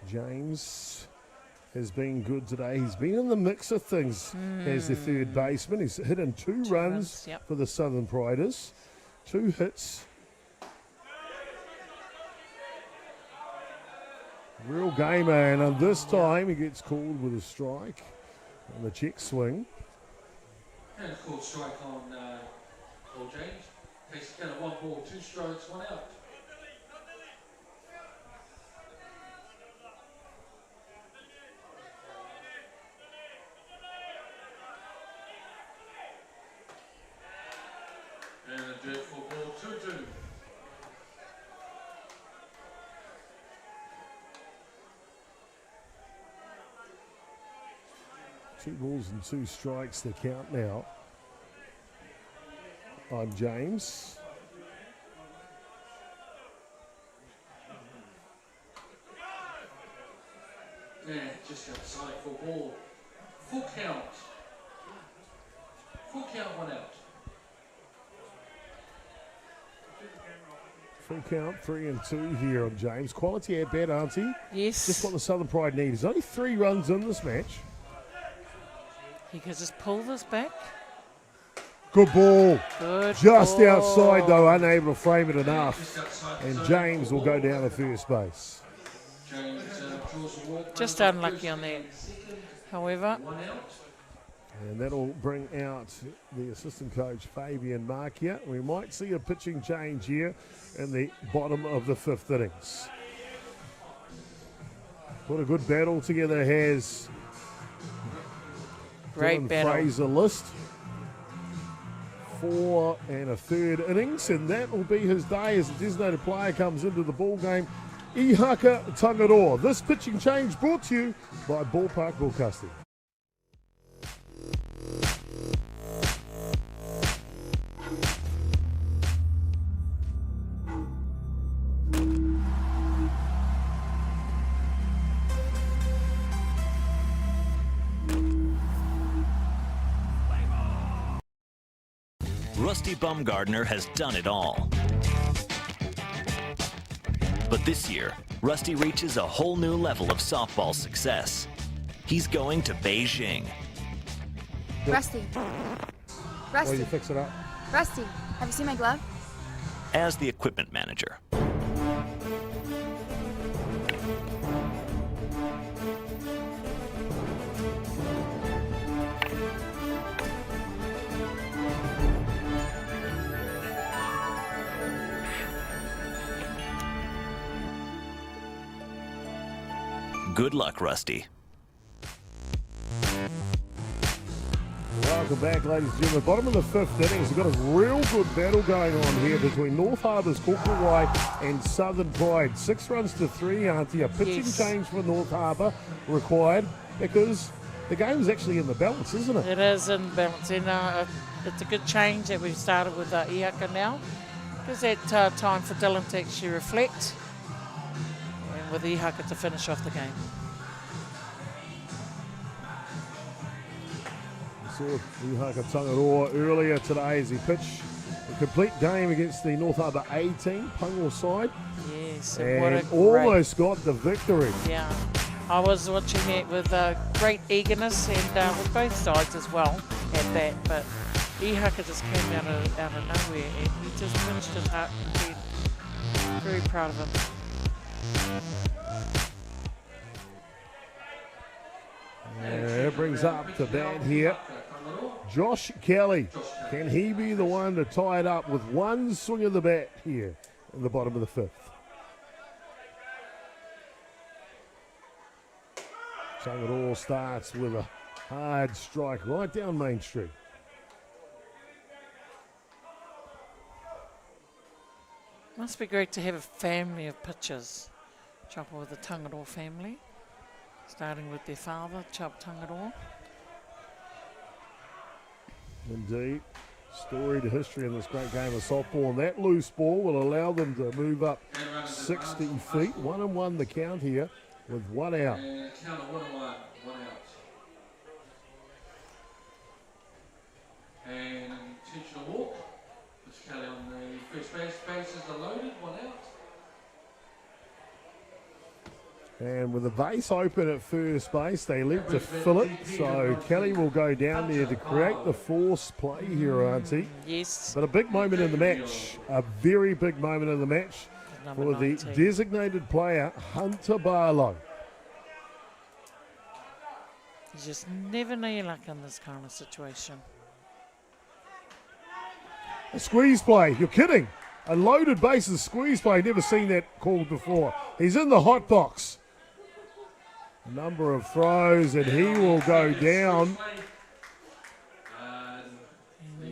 James has been good today. He's been in the mix of things as the third baseman. He's hit in two runs for the Southern Priders. 2 hits. Real gamer, and this time he gets called with a strike on the check swing. And a called strike on for James. Takes the count of 1 ball, 2 strikes, 1 out. And a dirt for ball 2-2. Two balls and 2 strikes to count now. On James. Yeah, just outside for ball. Full count. Full count, 1 out. Full count, 3 and 2 here on James. Quality at bat, Auntie. Yes. Just what the Southern Pride needs. Only 3 runs in this match. He could just pull this back. Good ball. Good Just ball. outside though, unable to frame it enough. And James will go down to first base. Just unlucky on that. However, And that'll bring out the assistant coach, Fabian Markia. We might see a pitching change here in the bottom of the 5th innings. What a good battle together has great Dylan battle. Fraser List. 4 1/3 innings, and that will be his day as a designated player comes into the ball game. Ihaka Tangaroa. This pitching change brought to you by Ballpark Broadcasting. Rusty Bumgardner has done it all. But this year, Rusty reaches a whole new level of softball success. He's going to Beijing. Rusty. While you fix it up. Rusty, have you seen my glove? As the equipment manager. Good luck, Rusty. Welcome back, ladies and gentlemen. Bottom of the 5th innings. We've got a real good battle going on here between North Harbour's Kōkōwai and Southern Pride. 6 runs to 3, Auntie. A pitching change for North Harbour required because the game's actually in the balance, isn't it? It is in balance. And, it's a good change that we've started with Ihaka now. Gives that time for Dylan to actually reflect. And with Ihaka to finish off the game. Saw Ihaka Tangaroa earlier today as he pitched a complete game against the North Harbour A team, Pungal side. Yes, and what a almost got the victory. Yeah, I was watching it with great eagerness and with both sides as well at that. But Ihaka just came out of nowhere and he just finished it up. Very proud of him. And it brings up the bat here. Josh Kelly. Can he be the one to tie it up with one swing of the bat here in the bottom of the 5th? So it all starts with a hard strike right down Main Street. Must be great to have a family of pitchers. Chopper with the Tangaroa family. Starting with their father, Chop Tangaroa. Indeed. Storied history in this great game of softball. And that loose ball will allow them to move up 60 feet. 1-1 the count here with 1 out. And count of 1-1, 1 out. And intentional walk. Puts Kelly on the first base. Bases are loaded, 1 out. And with the base open at first base, they leave to fill it. So Kelly will go down there to create the force play here, Auntie. Yes. But a big moment in the match, a very big moment in the match for the designated player, Hunter Barlow. You just never know your luck in this kind of situation. A squeeze play. You're kidding. A loaded bases squeeze play. Never seen that called before. He's in the hot box. A number of throws, and he will go down.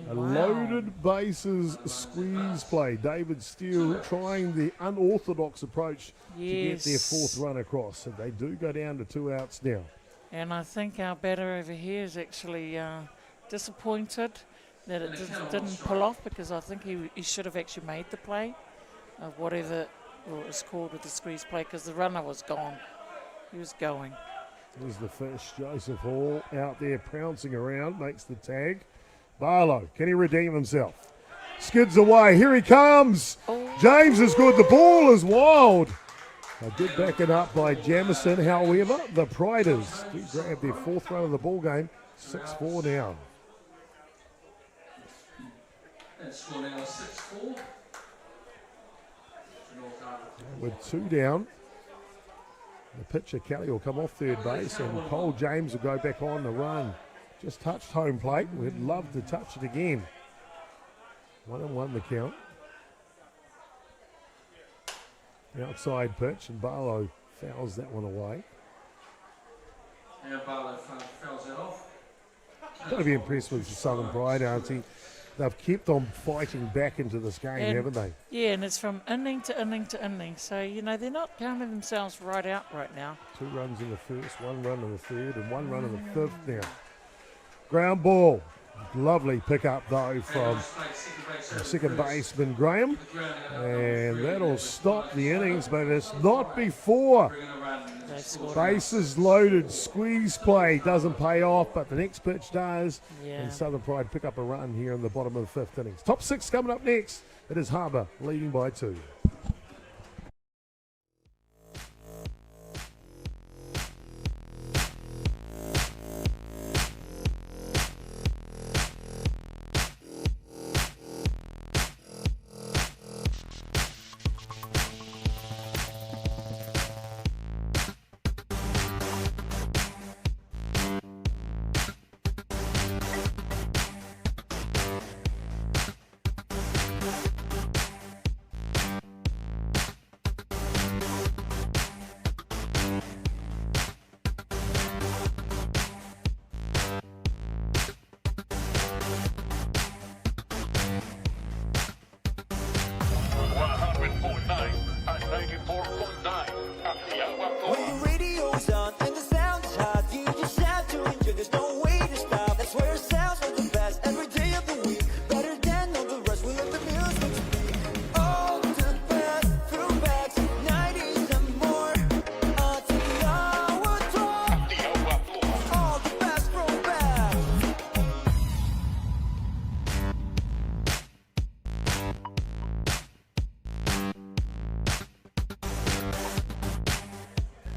A loaded bases squeeze play. David Steele trying the unorthodox approach to get their fourth run across. And they do go down to 2 outs now. And I think our batter over here is actually disappointed that it didn't pull off, because I think he should have actually made the play of whatever it was called with the squeeze play, because the runner was gone. He was going. There's the fish. Joseph Hall out there pouncing around, makes the tag. Barlow, can he redeem himself? Skids away. Here he comes. Oh. James is good. The ball is wild. A good backing up by Jamison. However, the Priders do grab their fourth run of the ball game. 6-4 now. That's score now 6-4. With 2 down. The pitcher, Kelly, will come off third base, and Cole James will go back on the run. Just touched home plate. We'd love to touch it again. 1-1 the count. Outside pitch, and Barlow fouls that one away. And Barlow fouls that off. Got to be impressed with the Southern Pride, aren't he? They've kept on fighting back into this game, haven't they? Yeah, and it's from inning to inning to inning. So, they're not counting themselves right out right now. 2 runs in the first, 1 run in the third, and 1 run in the fifth now. Ground ball. Lovely pick up, though, from second baseman Graham. And that'll stop the innings, but it's not before. Bases loaded, squeeze play doesn't pay off, but the next pitch does. Yeah. And Southern Pride pick up a run here in the bottom of the 5th innings. Top 6 coming up next. It is Harbour leading by 2.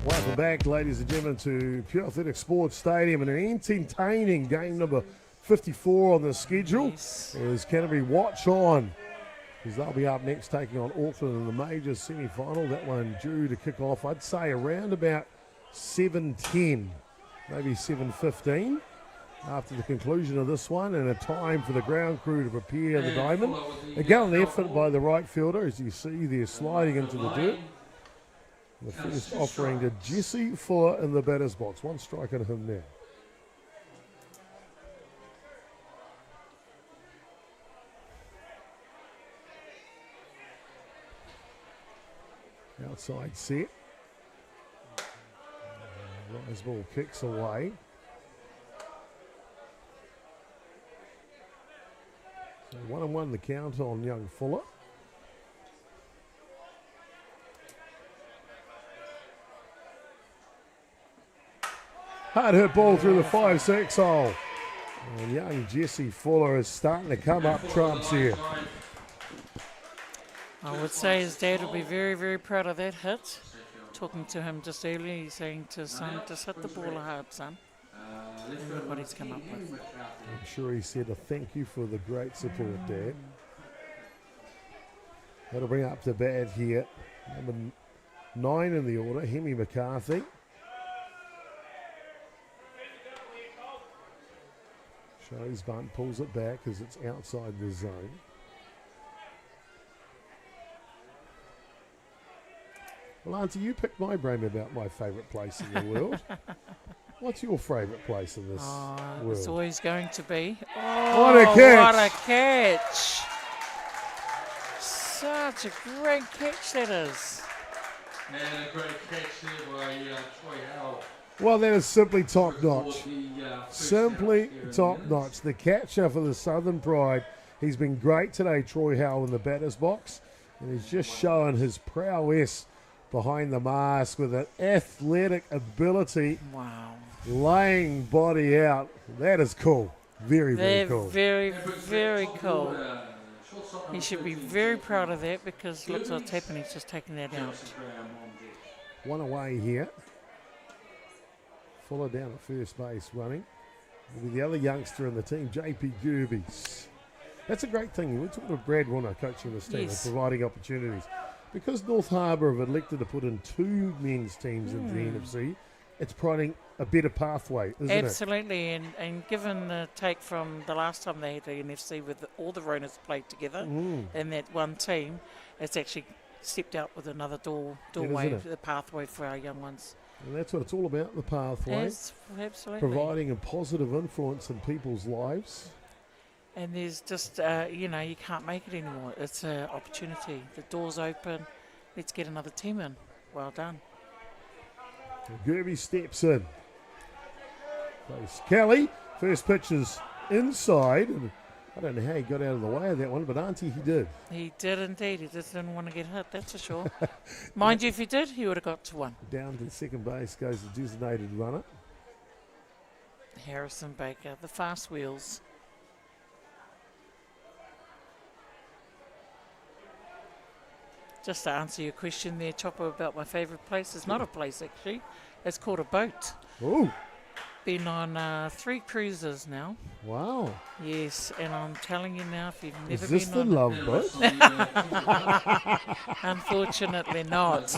Welcome back, ladies and gentlemen, to Pure Athletic Sports Stadium, and an entertaining game number 54 on the schedule. Yes. Is Canterbury watch on, because they'll be up next taking on Auckland in the major semi-final. That one due to kick off, I'd say, around about 7:10, maybe 7:15 after the conclusion of this one, and a time for the ground crew to prepare the diamond. A gallant effort by the right fielder, as you see they're sliding into the dirt. The first offering to Jesse Fuller in the batter's box. 1 strike on him now. Outside set. Rise ball kicks away. So 1-1 the count on young Fuller. Hard hit ball through the 5-6 hole. And young Jesse Fuller is starting to come up trumps here. I would say his dad would be very, very proud of that hit. Talking to him just earlier, he's saying to his son, just hit the ball hard, son. And look what he's come up with. I'm sure he said a thank you for the great support, Dad. That'll bring up to bat here. Number 9 in the order, Hemi McCarthy. Shows bunt, pulls it back as it's outside the zone. Well, Auntie, you picked my brain about my favourite place in the world. What's your favourite place in this world? It's always going to be. What a catch! What a catch! Such a great catch that is. And a great catch there by Troy Howell. Well, that is simply top-notch. The, Simply top-notch. The catcher for the Southern Pride. He's been great today, Troy Howell, in the batter's box. And he's just showing his prowess behind the mask with an athletic ability. Wow. Laying body out. That is cool. Very, very cool. Very, very cool. He should be very proud of that because looks what's happening. He's just taking that out. One away here. Fuller down at first base running. With the other youngster in the team, JP Gerbes. That's a great thing. We're talking about Brad Warner coaching this team and providing opportunities. Because North Harbour have elected to put in 2 men's teams into the NFC, it's providing a better pathway, isn't it? Absolutely, and given the take from the last time they had the NFC with all the Ronas played together in that one team, it's actually stepped out with another doorway, the pathway for our young ones. And that's what it's all about, the pathway. Yes, absolutely. Providing a positive influence in people's lives. And there's just, you can't make it anymore. It's an opportunity. The door's open. Let's get another team in. Well done. Gerbes steps in. Face Kelly. First pitch is inside. And I don't know how he got out of the way of that one, but Auntie, he did. He did indeed. He just didn't want to get hit, that's for sure. Mind you, if he did, he would have got to 1. Down to second base goes the designated runner. Harrison Baker, the fast wheels. Just to answer your question there, Chopper, about my favourite place. It's not a place, actually. It's called a boat. Ooh. Been on 3 cruises now. Wow. Yes, and I'm telling you now, if you've never Is this been the on... Love Boat? Unfortunately not.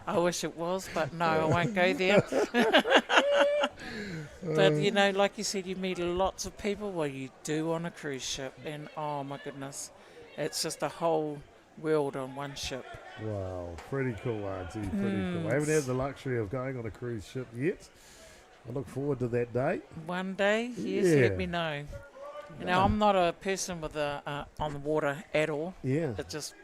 I wish it was, but no, I won't go there. But, like you said, you meet lots of people. Well, you do on a cruise ship. And, oh, my goodness, it's just a whole world on one ship. Wow, pretty cool, Auntie, pretty cool. I haven't had the luxury of going on a cruise ship yet. I look forward to that day. One day, yes, let me know. I'm not a person with on the water at all. Yeah. It just,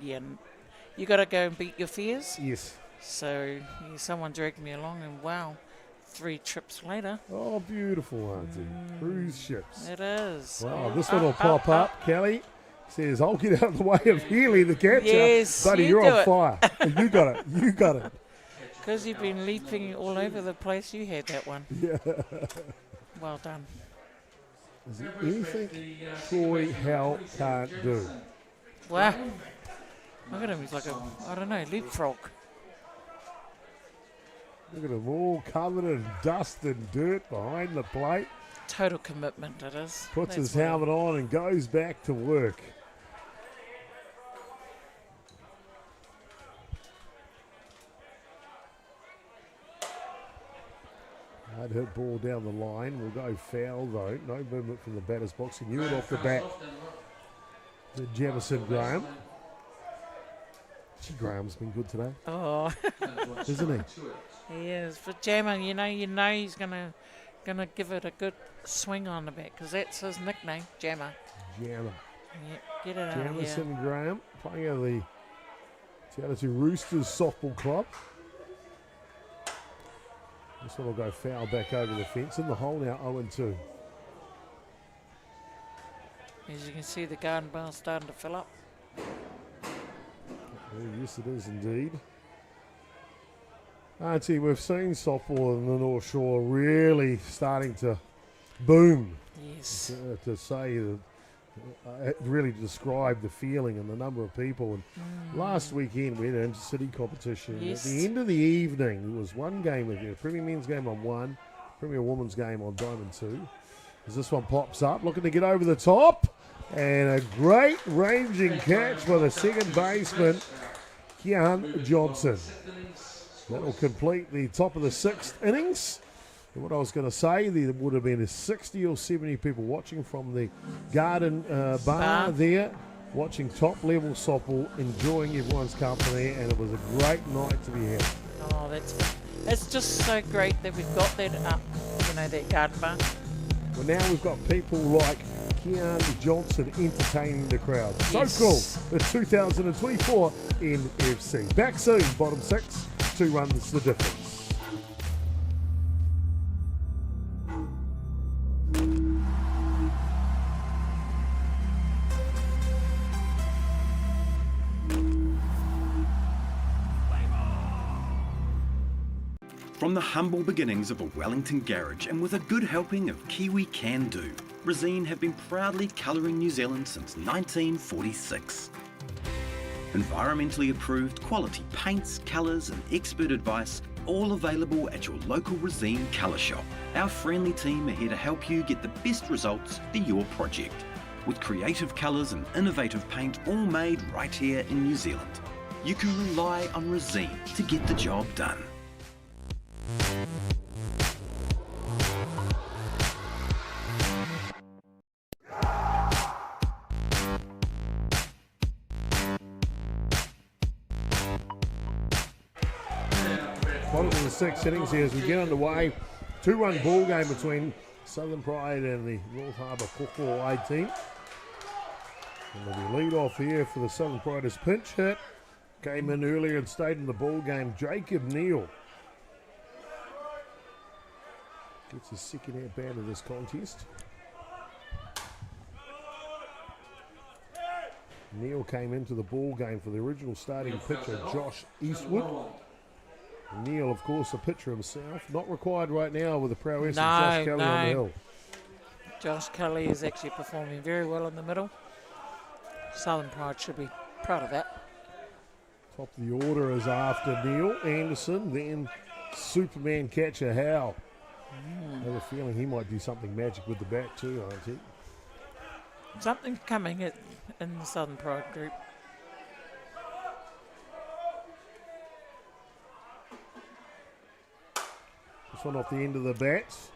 you got to go and beat your fears. Yes. So someone dragged me along, and wow, 3 trips later. Oh, beautiful, Auntie. Cruise ships. It is. Wow, this one will pop up. Kelly says, I'll get out of the way of Healy, the catcher. Yes, buddy, you're on fire. You got it. You got it. Because you've been leaping all over the place, you had that one. Yeah. Well done. Is there anything Troy Howell can't do? Wow. Look at him. He's like leapfrog. Look at him all covered in dust and dirt behind the plate. Total commitment, it is. Puts his helmet on and goes back to work. Hard hit ball down the line. Will go foul though. No movement from the batter's box. He knew it off the bat. To Jamison Graham. Graham's been good today. Oh. Isn't he? He is. For Jammer, you know he's gonna give it a good swing on the bat because that's his nickname, Jammer. Jammer. Yep, get it out Jamison Graham playing out of the Atiawa Roosters softball club. This one will go foul back over the fence. In the hole now, 0-2. As you can see, the garden bar's starting to fill up. Yes, it is indeed. Auntie, we've seen softball in the North Shore really starting to boom. Yes. To say that, really describe the feeling and the number of people. And last weekend we had an inter-city competition. Yes. At the end of the evening, there was one game of Premier Men's game on 1, Premier Women's game on Diamond 2. As this one pops up, looking to get over the top. And a great ranging catch by the second baseman, Kean Johnson. That will complete the top of the 6th innings. And what I was going to say, there would have been 60 or 70 people watching from the garden bar there. watching top-level softball, enjoying everyone's company, and it was a great night to be had. Oh, it's just so great that we've got that up, that garden bar. Well, now we've got people like Keanu Johnson entertaining the crowd. Yes. So cool. The 2024 NFC. Back soon, bottom 6. 2 runs the difference. From the humble beginnings of a Wellington garage and with a good helping of Kiwi Can Do, Resine have been proudly colouring New Zealand since 1946. Environmentally approved quality paints, colours and expert advice, all available at your local Resine colour shop. Our friendly team are here to help you get the best results for your project. With creative colours and innovative paint all made right here in New Zealand. You can rely on Resine to get the job done. Bottom of the 6th innings here as we get underway. 2-run ball game between Southern Pride and the North Harbour Kōkōwai team. And there'll be lead off here for the Southern Pride as pinch hit. Came in earlier and stayed in the ball game. Jacob Neal gets his second at bat of this contest. Neal came into the ball game for the original starting pitcher, Josh Eastwood. Neal, of course, a pitcher himself. Not required right now with the prowess of Josh Kelly on the hill. Josh Kelly is actually performing very well in the middle. Southern Pride should be proud of that. Top of the order is after Neal, Anderson, then Superman catcher Howe. I have a feeling he might do something magic with the bat too, Auntie. Something's coming in the Southern Pride group. This one off the end of the bats.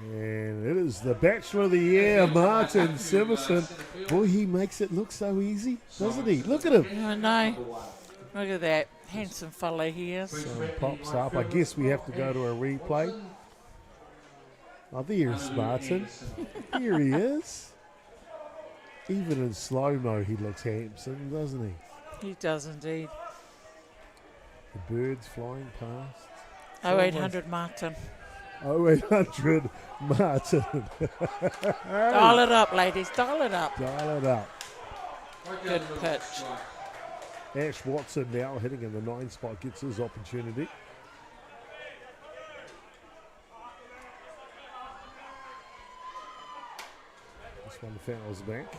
And it is the Bachelor of the Year, Martin Simerson. Boy, he makes it look so easy, doesn't he? Look at him. I know. Look at that handsome fella he is. So pops up. I guess we have to go to a replay. Oh, there's Martin. Here he is. Even in slow-mo, he looks handsome, doesn't he? He does indeed. The birds flying past. 0800 Martin. 0800 Martin. Dial it up, ladies. Dial it up. Dial it up. Good pitch. Ash Watson now hitting in the 9 spot gets his opportunity. This one fouls back.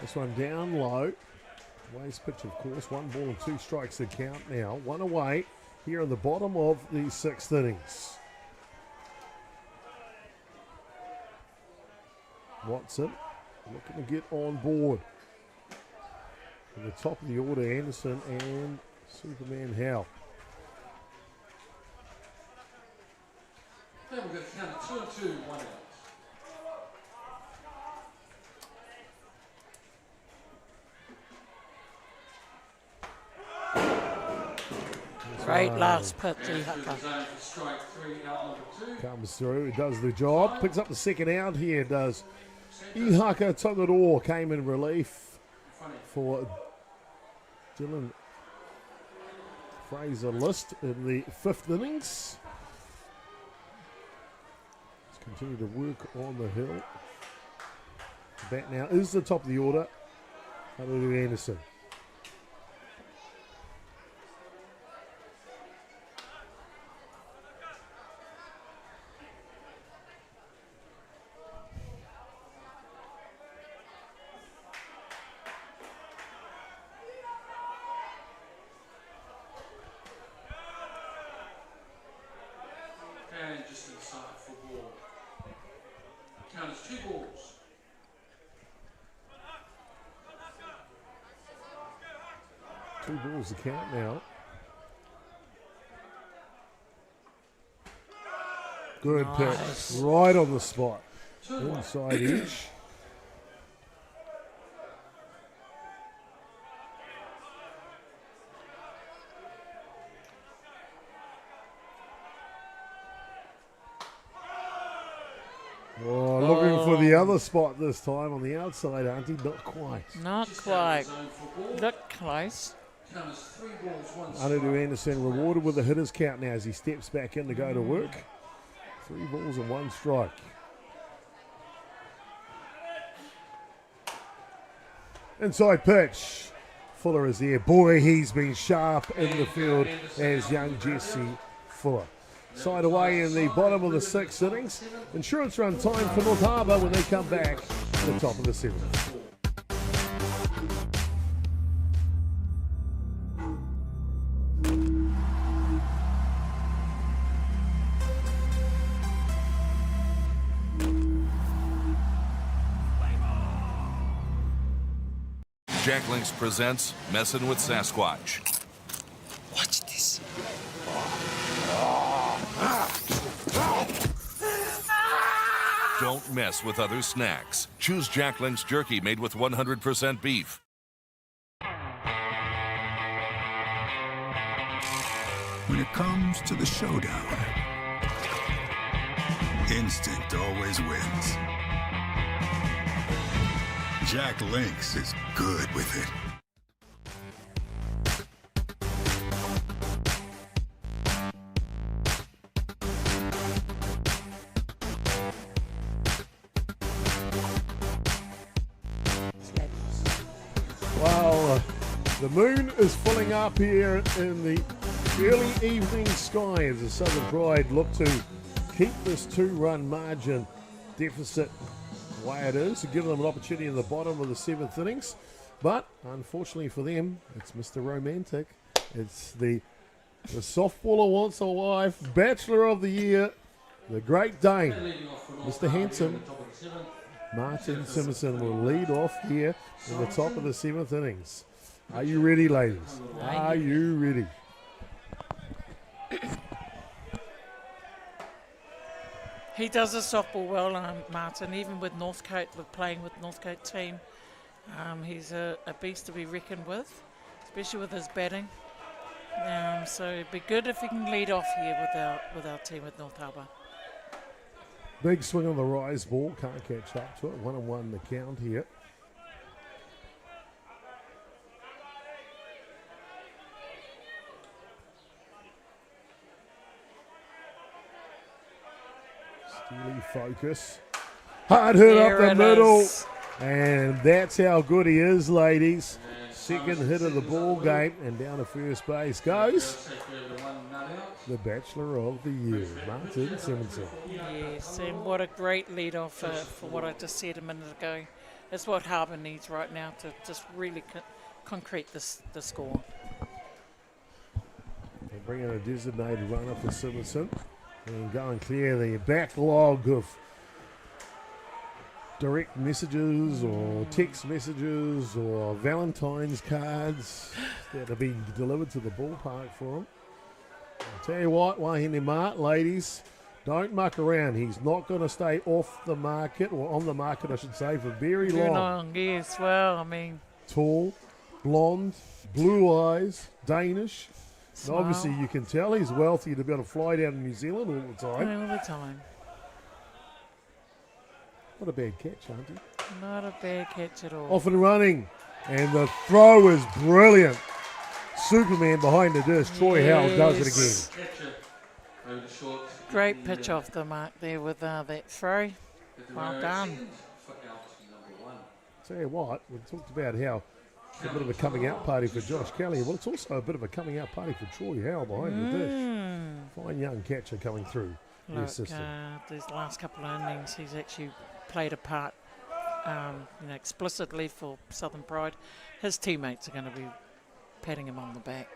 This one down low. Waste pitch, of course. 1 ball and 2 strikes to count now. 1 away here in the bottom of the 6th innings. Watson looking to get on board. At the top of the order, Anderson and Superman Howe. Okay, we're going to count it 2 and 2, 1 out. Great last pitch, Comes through, it does the job. Picks up the second out here, does Ihaka Togador. Came in relief for Dylan Fraser List in the 5th innings. Let's continue to work on the hill. The bat now is the top of the order. Hallelujah Anderson. And just inside for ball. Count is 2 balls to count now. Good Nice. pitch. Right on the spot. Inside edge. Oh, looking for the other spot this time on the outside, Auntie. Not quite. Not quite. Look close. Anudu Anderson rewarded with a hitter's count now as he steps back in to go to work. 3 balls and 1 strike. Inside pitch. Fuller is there. Boy, he's been sharp in the field as young Jesse Fuller. Side away in the bottom of the 6th innings. Insurance run time for North Harbour when they come back at the top of the 7th. Jack Links presents Messin' with Sasquatch. Watch this. Don't mess with other snacks. Choose Jack Links jerky made with 100% beef. When it comes to the showdown, instinct always wins. Jack Links is good with it. Well, the moon is filling up here in the early evening sky as the Southern Pride look to keep this 2-run margin deficit the way it is, to give them an opportunity in the bottom of the 7th innings. But unfortunately for them, it's Mr. Romantic. It's the softballer wants a wife, Bachelor of the Year, the Great Dane, Mr. Handsome. Martin Simpson will lead off here in the top of the 7th innings. Are you ready, ladies? Are you ready? He does a softball well, Martin, even with Northcote, with playing with Northcote team. He's a beast to be reckoned with, especially with his batting. So it'd be good if he can lead off here with our team with North Harbour. Big swing on the rise ball, can't catch up to it. 1-1 the count here. Steely focus. Hard hit up the middle. And that's how good he is, ladies. Second hit of the ball game, and down to first base goes the Bachelor of the Year, Martin Simpson. Yes, and what a great lead off for what I just said a minute ago. That's what Harbour needs right now to just really concrete the score. They bring in a designated runner for Simpson and go and clear the backlog of direct messages or text messages or Valentine's cards that are being delivered to the ballpark for him. I'll tell you what, Wahine Mart, ladies, don't muck around. He's not going to stay off the market, or on the market, I should say, for very long. Too long, yes. Well, I mean, tall, blonde, blue eyes, Danish. So smile. obviously, you can tell he's wealthy to be able to fly down to New Zealand all the time. All the time. Not a bad catch, Auntie. Not a bad catch at all. Off and running. And the throw is brilliant. Superman behind the dish. Troy Howell does it again. Great pitch off the mark there with that throw. Well done. Tell you what, we talked about how it's a bit of a coming out party for Josh Kelly. Well, it's also a bit of a coming out party for Troy Howell behind the dish. Fine young catcher coming through their system. These last couple of innings, he's actually played a part explicitly for Southern Pride. His teammates are going to be patting him on the back.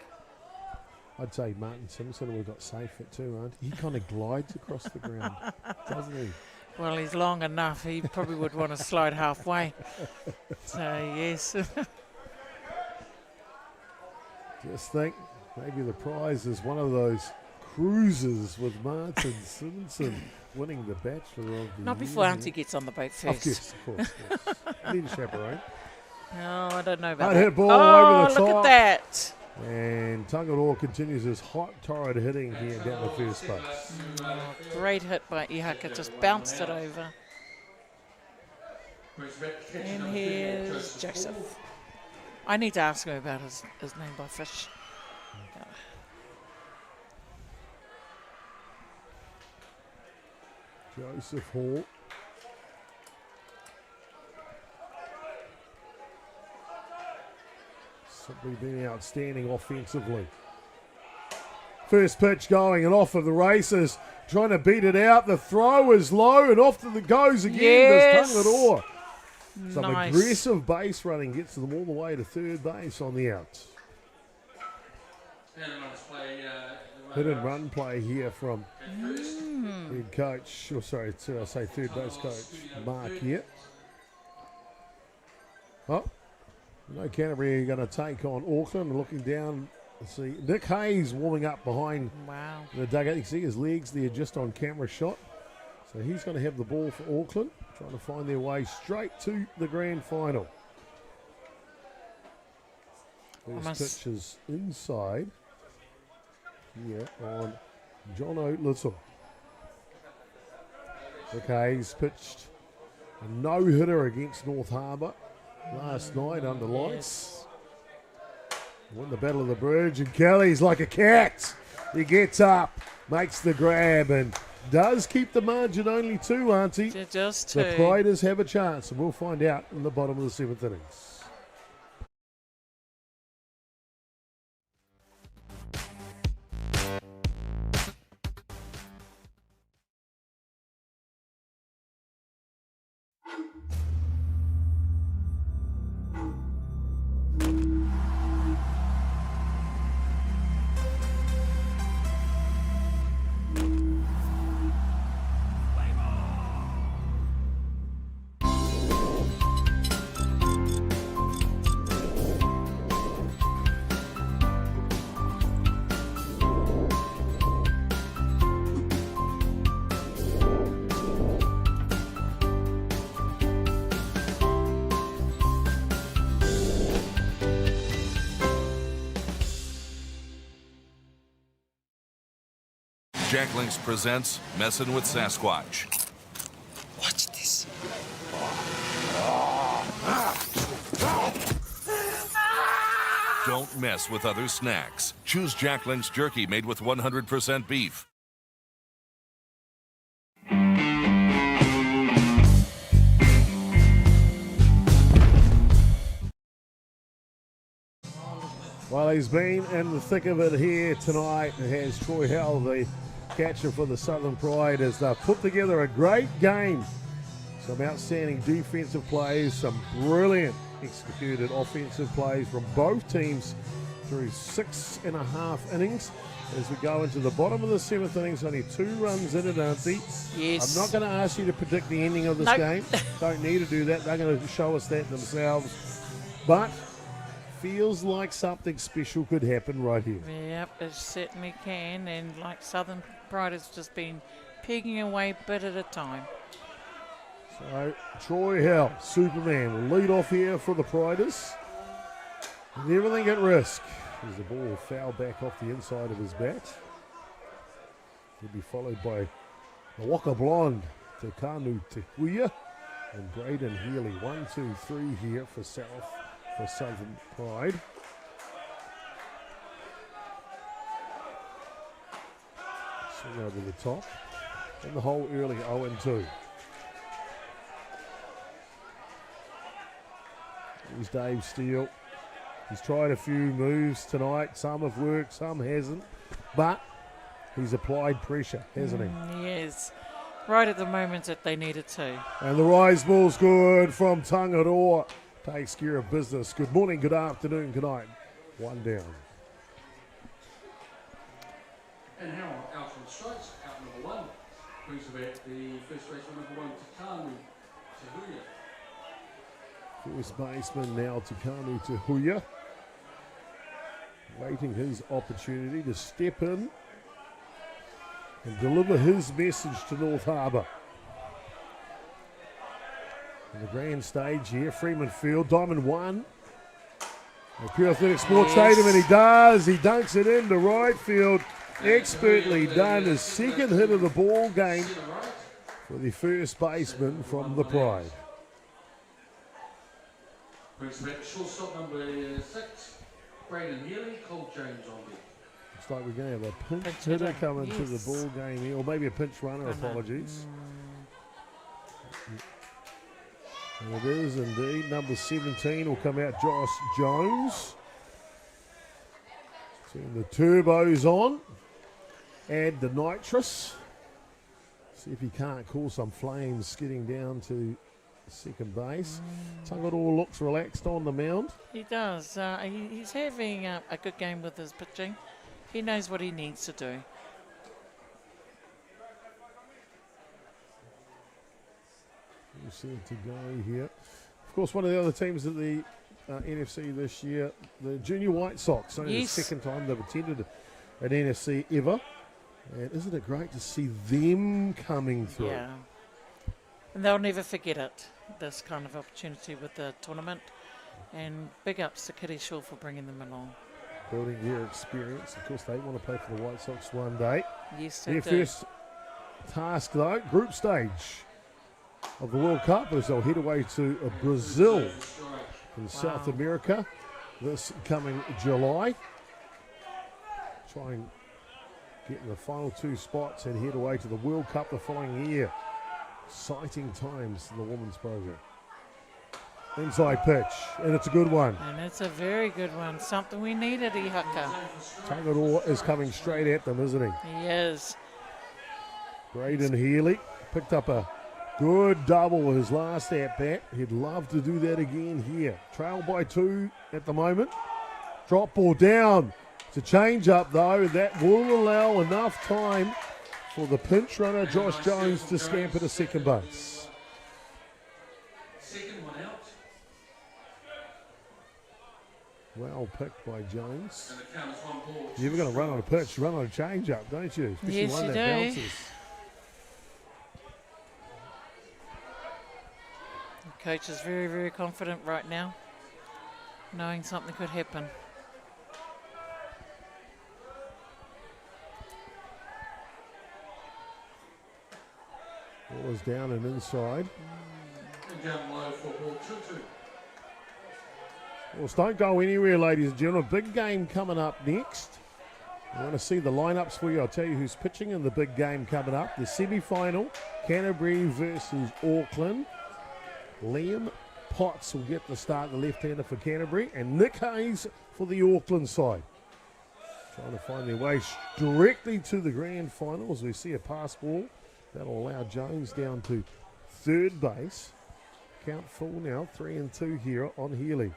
I'd say Martin Simpson would have got safe at too, aren't he? He kind of glides across the ground, doesn't he? Well, he's long enough. He probably would want to slide halfway. So, yes. Just think, maybe the prize is one of those cruises with Martin Simpson winning the Bachelor of the Not before Year. Auntie gets on the boat first. Of course. Yes. Need a chaperone. No, I don't know about Hard that. hit ball oh, over the top. look at that. And Tangaroa continues his hot, torrid hitting here down the first base. Oh, great hit by Ihaka, just bounced it over. And here's Joseph. I need to ask him about his name by fish. Joseph Hall. Simply been outstanding offensively. First pitch going and off of the races. Trying to beat it out. The throw is low and off to the goes again. Yes. There's Tangaroa. Some Nice. aggressive base running gets them all the way to third base on the out. Hit and run play here from head coach, third base coach Mark here. Oh, no Canterbury are going to take on Auckland. Looking down, let's see, Nick Hayes warming up behind the dugout. You can see his legs there just on camera shot. So he's going to have the ball for Auckland, trying to find their way straight to the grand final. First pitch is inside here on John O'Little. Nick Hayes pitched a no-hitter against North Harbour last night under lights. Won the Battle of the Bridge, and Kelly's like a cat. He gets up, makes the grab, and does keep the margin only 2, Auntie. Just 2. The Priders have a chance, and we'll find out in the bottom of the 7th innings. Jack Links presents Messin' with Sasquatch. Watch this. Don't mess with other snacks. Choose Jack Links jerky made with 100% beef. Well, he's been in the thick of it here tonight. It has Troy Howell, the catcher for the Southern Pride, as they've put together a great game. Some outstanding defensive plays, some brilliant executed offensive plays from both teams through 6.5 innings. As we go into the bottom of the 7th innings, only 2 runs in it, Auntie. Yes. I'm not going to ask you to predict the ending of this game. Don't need to do that. They're going to show us that themselves. But feels like something special could happen right here. Yep, it certainly can. And like Southern Pride has just been pegging away a bit at a time. So Troy Howell, Superman, will lead off here for the Priders. With everything at risk. As the ball foul back off the inside of his bat. He'll be followed by the Waka Blonde, Te Kanu Te Huia, and Braden Healy. 1, 2, 3 here for Southern Pride. Swing over the top. And the hole early 0-2. Here's Dave Steele. He's tried a few moves tonight. Some have worked, some hasn't. But he's applied pressure, hasn't he? Yes. Right at the moment that they needed to. And the rise ball's good from Tangaroa. Takes care of business. Good morning, good afternoon, good night. 1 down. And how out on strikes, out number 1. Brings about the first baseman number 1, Te Kanu Te Huia. First baseman now Te Kanu Te Huia. waiting his opportunity to step in and deliver his message to North Harbour. On the grand stage here, Freeman Field, Diamond 1. The Pure Athletic Sports Stadium, and he does. He dunks it into right field. Expertly done. His second hit of the ball game for the first baseman from the Pride. Brings back shortstop number 6, Braden Healy, Cole James on deck. Looks like we're going to have a pinch hitter come into the ball game here, or maybe a pinch runner, apologies. And it is indeed. Number 17 will come out, Josh Jones. Turn the turbos on. Add the nitrous. See if he can't cause some flames skidding down to second base. Tangaroa looks relaxed on the mound. He does. He's having a good game with his pitching. He knows what he needs to do. Set to go here. Of course, one of the other teams at the NFC this year, the Junior White Sox. Only the second time they've attended an NFC ever. And isn't it great to see them coming through? Yeah. And they'll never forget it, this kind of opportunity with the tournament. And big ups to Kitty Shaw for bringing them along. Building their experience. Of course, they want to play for the White Sox one day. Yes, they Their do. first task, though, group stage of the World Cup, as they'll head away to Brazil in South America this coming July. Try and get in the final 2 spots and head away to the World Cup the following year. Exciting times in the women's program. Inside pitch, and it's a good one. And it's a very good one. Something we needed, Ihaka. Tangaroa is coming straight at them, isn't he? He is. Braden Healy picked up a good double his last at-bat. He'd love to do that again here. Trail by 2 at the moment. Drop ball down. It's a change-up, though. That will allow enough time for the pinch runner, Josh Jones, to scamper to second base. Second one out. Well picked by Jones. And the count is 1 ball. You're going to run on a pitch, run on a change-up, don't you? Especially Yes, one you that do. bounces. The coach is very, very confident right now, knowing something could happen. Ball is down and inside. And down low for ball 2-2. Well, don't go anywhere, ladies and gentlemen. Big game coming up next. I want to see the lineups for you. I'll tell you who's pitching in the big game coming up. The semi-final, Canterbury versus Auckland. Liam Potts will get the start, the left-hander for Canterbury, and Nick Hayes for the Auckland side. Trying to find their way directly to the grand final as we see a pass ball. That'll allow Jones down to third base. Count full now, 3-2 here on Healy.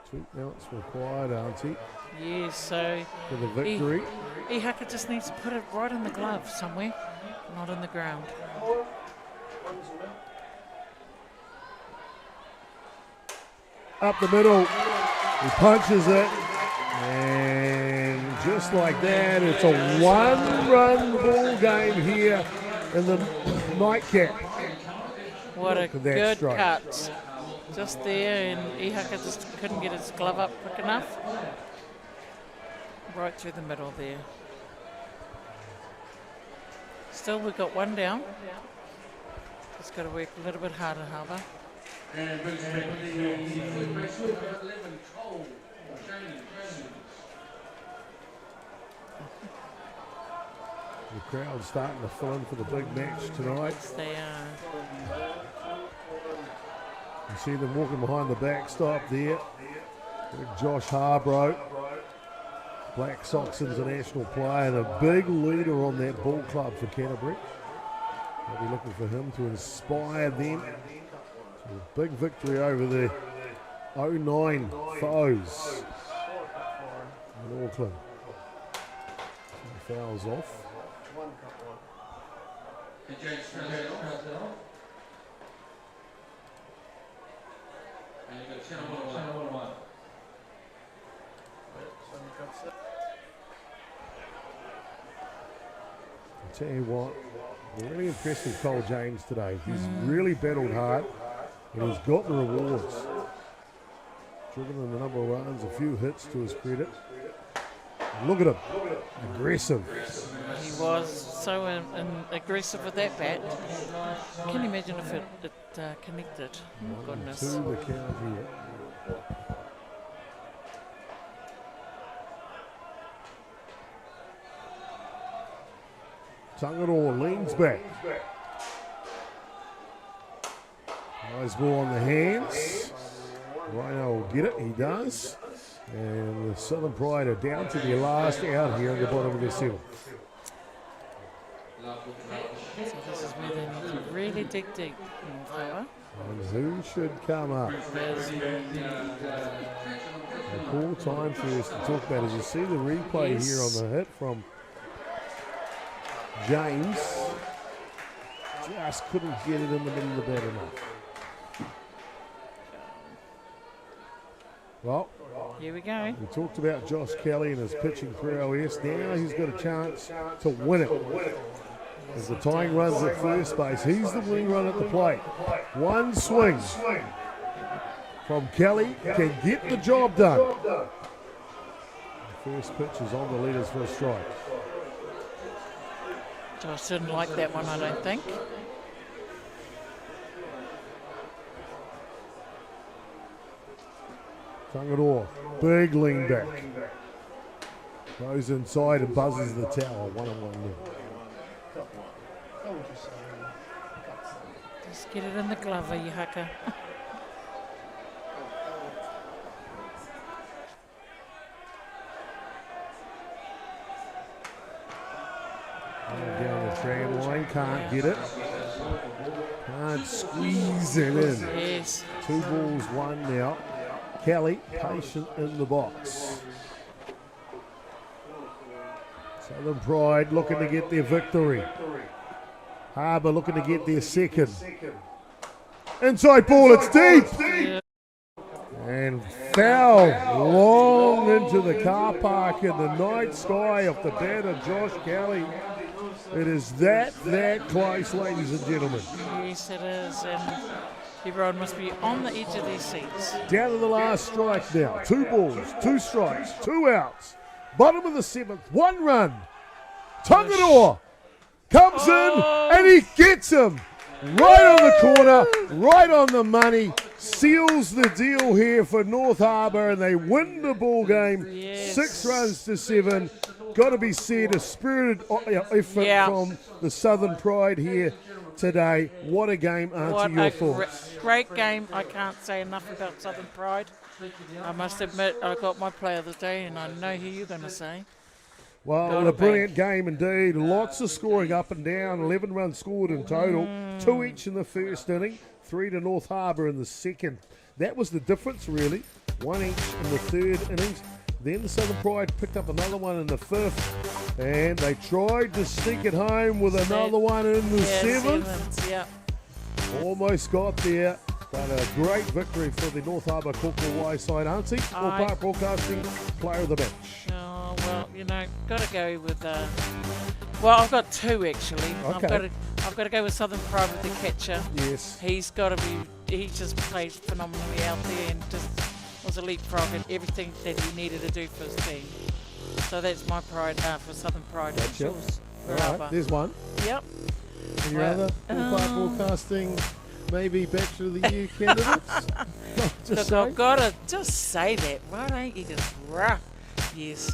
Tweet mounts required, Auntie. Yes, so for the victory. Ihaka just needs to put it right in the glove somewhere, not in the ground. Up the middle, he punches it, and just like that, it's a one-run ball game here in the nightcap. What a good strike. cut. Just there, and Ihaka just couldn't get his glove up quick enough. Right through the middle there. Still, we've got one down. Just got to work a little bit harder, Harbour. And brings back the third baseman, 11, Cole James. The crowd starting to fill in for the big match tonight. Yes, they are. You see them walking behind the backstop there. Big Josh Harbrough, Black Sox international player, and a big leader on that ball club for Canterbury. They'll be looking for him to inspire them. So a big victory over the 09 foes in Auckland. Some fouls off. And James Rosedale. I'll tell you what, I'm really impressed with Cole James today. He's really battled hard and he's got the rewards. Driven in a number of runs, a few hits to his credit. Look at him, aggressive. He was so aggressive with that bat. Can you imagine if it connected? Oh, goodness. To the count here. Tangaroa leans back. Nice ball on the hands. Rhino will get it, he does. And the Southern Pride are down to their last out here at the bottom of the seventh. So this is where they need to really dig deep. And who should come up? A cool time for us to talk about as you see the replay here on the hit from James. Just couldn't get it in the middle of the bat enough. Well, here we go. We talked about Josh Kelly and his pitching prowess. Now he's got a chance to win it. As the tying runs at first base, he's the winning run at the plate. One swing from Kelly can get the job done. The first pitch is on the leaders for a strike. Josh didn't like that one, I don't think. Tangaroa, big lean back. Goes inside and buzzes the tower. 1-1. Just get it in the glove, you haka. Down the tram line, can't get it. Can't squeeze it in. Yes. 2 balls, 1 now. Kelly, patient in the box. Southern Pride looking to get their victory. Harbour looking to get their second. Inside ball, it's deep. And foul long into the car park in the night sky off the bat of Josh Kelly. It is that close, ladies and gentlemen. Yes, it is. And everyone must be on the edge of their seats. Down to the last strike now. 2 balls, 2 strikes, 2 outs. Bottom of the 7th, 1 run. Tangaroa comes in and he gets him. Right on the corner, right on the money. Seals the deal here for North Harbour and they win the ball game. Yes. 6 runs to 7. Got to be said, a spirited effort from the Southern Pride here today. What a game, Auntie, your thoughts? Great game. I can't say enough about Southern Pride. I must admit, I got my player of the day, and I know who you're going to say. Well, a brilliant game indeed. Lots of scoring up and down. 11 runs scored in total. 2 each in the first inning. 3 to North Harbour in the second. That was the difference, really. 1 each in the third innings. Then the Southern Pride picked up another one in the 5th. And they tried to sneak it home with another one in the 7th. Yeah. Almost got there. But a great victory for the North Harbour Kōkōwai side. Auntie, Ballpark Broadcasting player of the match. Oh, well, got to go with... well, I've got 2 actually. Okay. I've got to go with Southern Pride with the catcher. Yes. He's got to be... He just played phenomenally out there and just was a leapfrog in everything that he needed to do for his team. So that's my pride for Southern Pride. That's yours. All right, Harbour. there's one. Yep. And your other Ballpark Broadcasting... Maybe Bachelor of the Year candidates? Look, I've got to just say that. Why don't you just rough? Yes.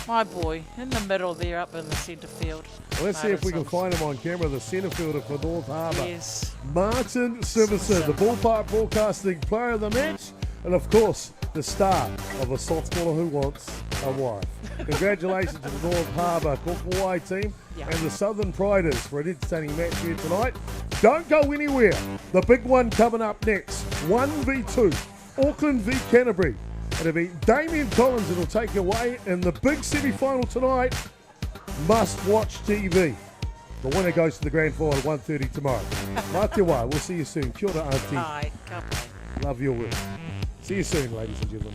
My boy, in the middle there, up in the centre field. Well, let's see if we can find him on camera, the centre fielder for North Harbour. Yes. Martin Siverson, the Ballpark Broadcasting player of the match, and of course, the star of a softballer who wants a wife. Congratulations to the North Harbour Kōkōwai team and the Southern Priders for an entertaining match here tonight. Don't go anywhere. The big one coming up next. 1v2. Auckland v Canterbury. It'll be Damien Collins that'll take away in the big semi-final tonight. Must watch TV. The winner goes to the grand final at 1:30 tomorrow. Atiawa, we'll see you soon. Kia ora, Auntie. Bye. Love your work. See you soon, ladies and gentlemen.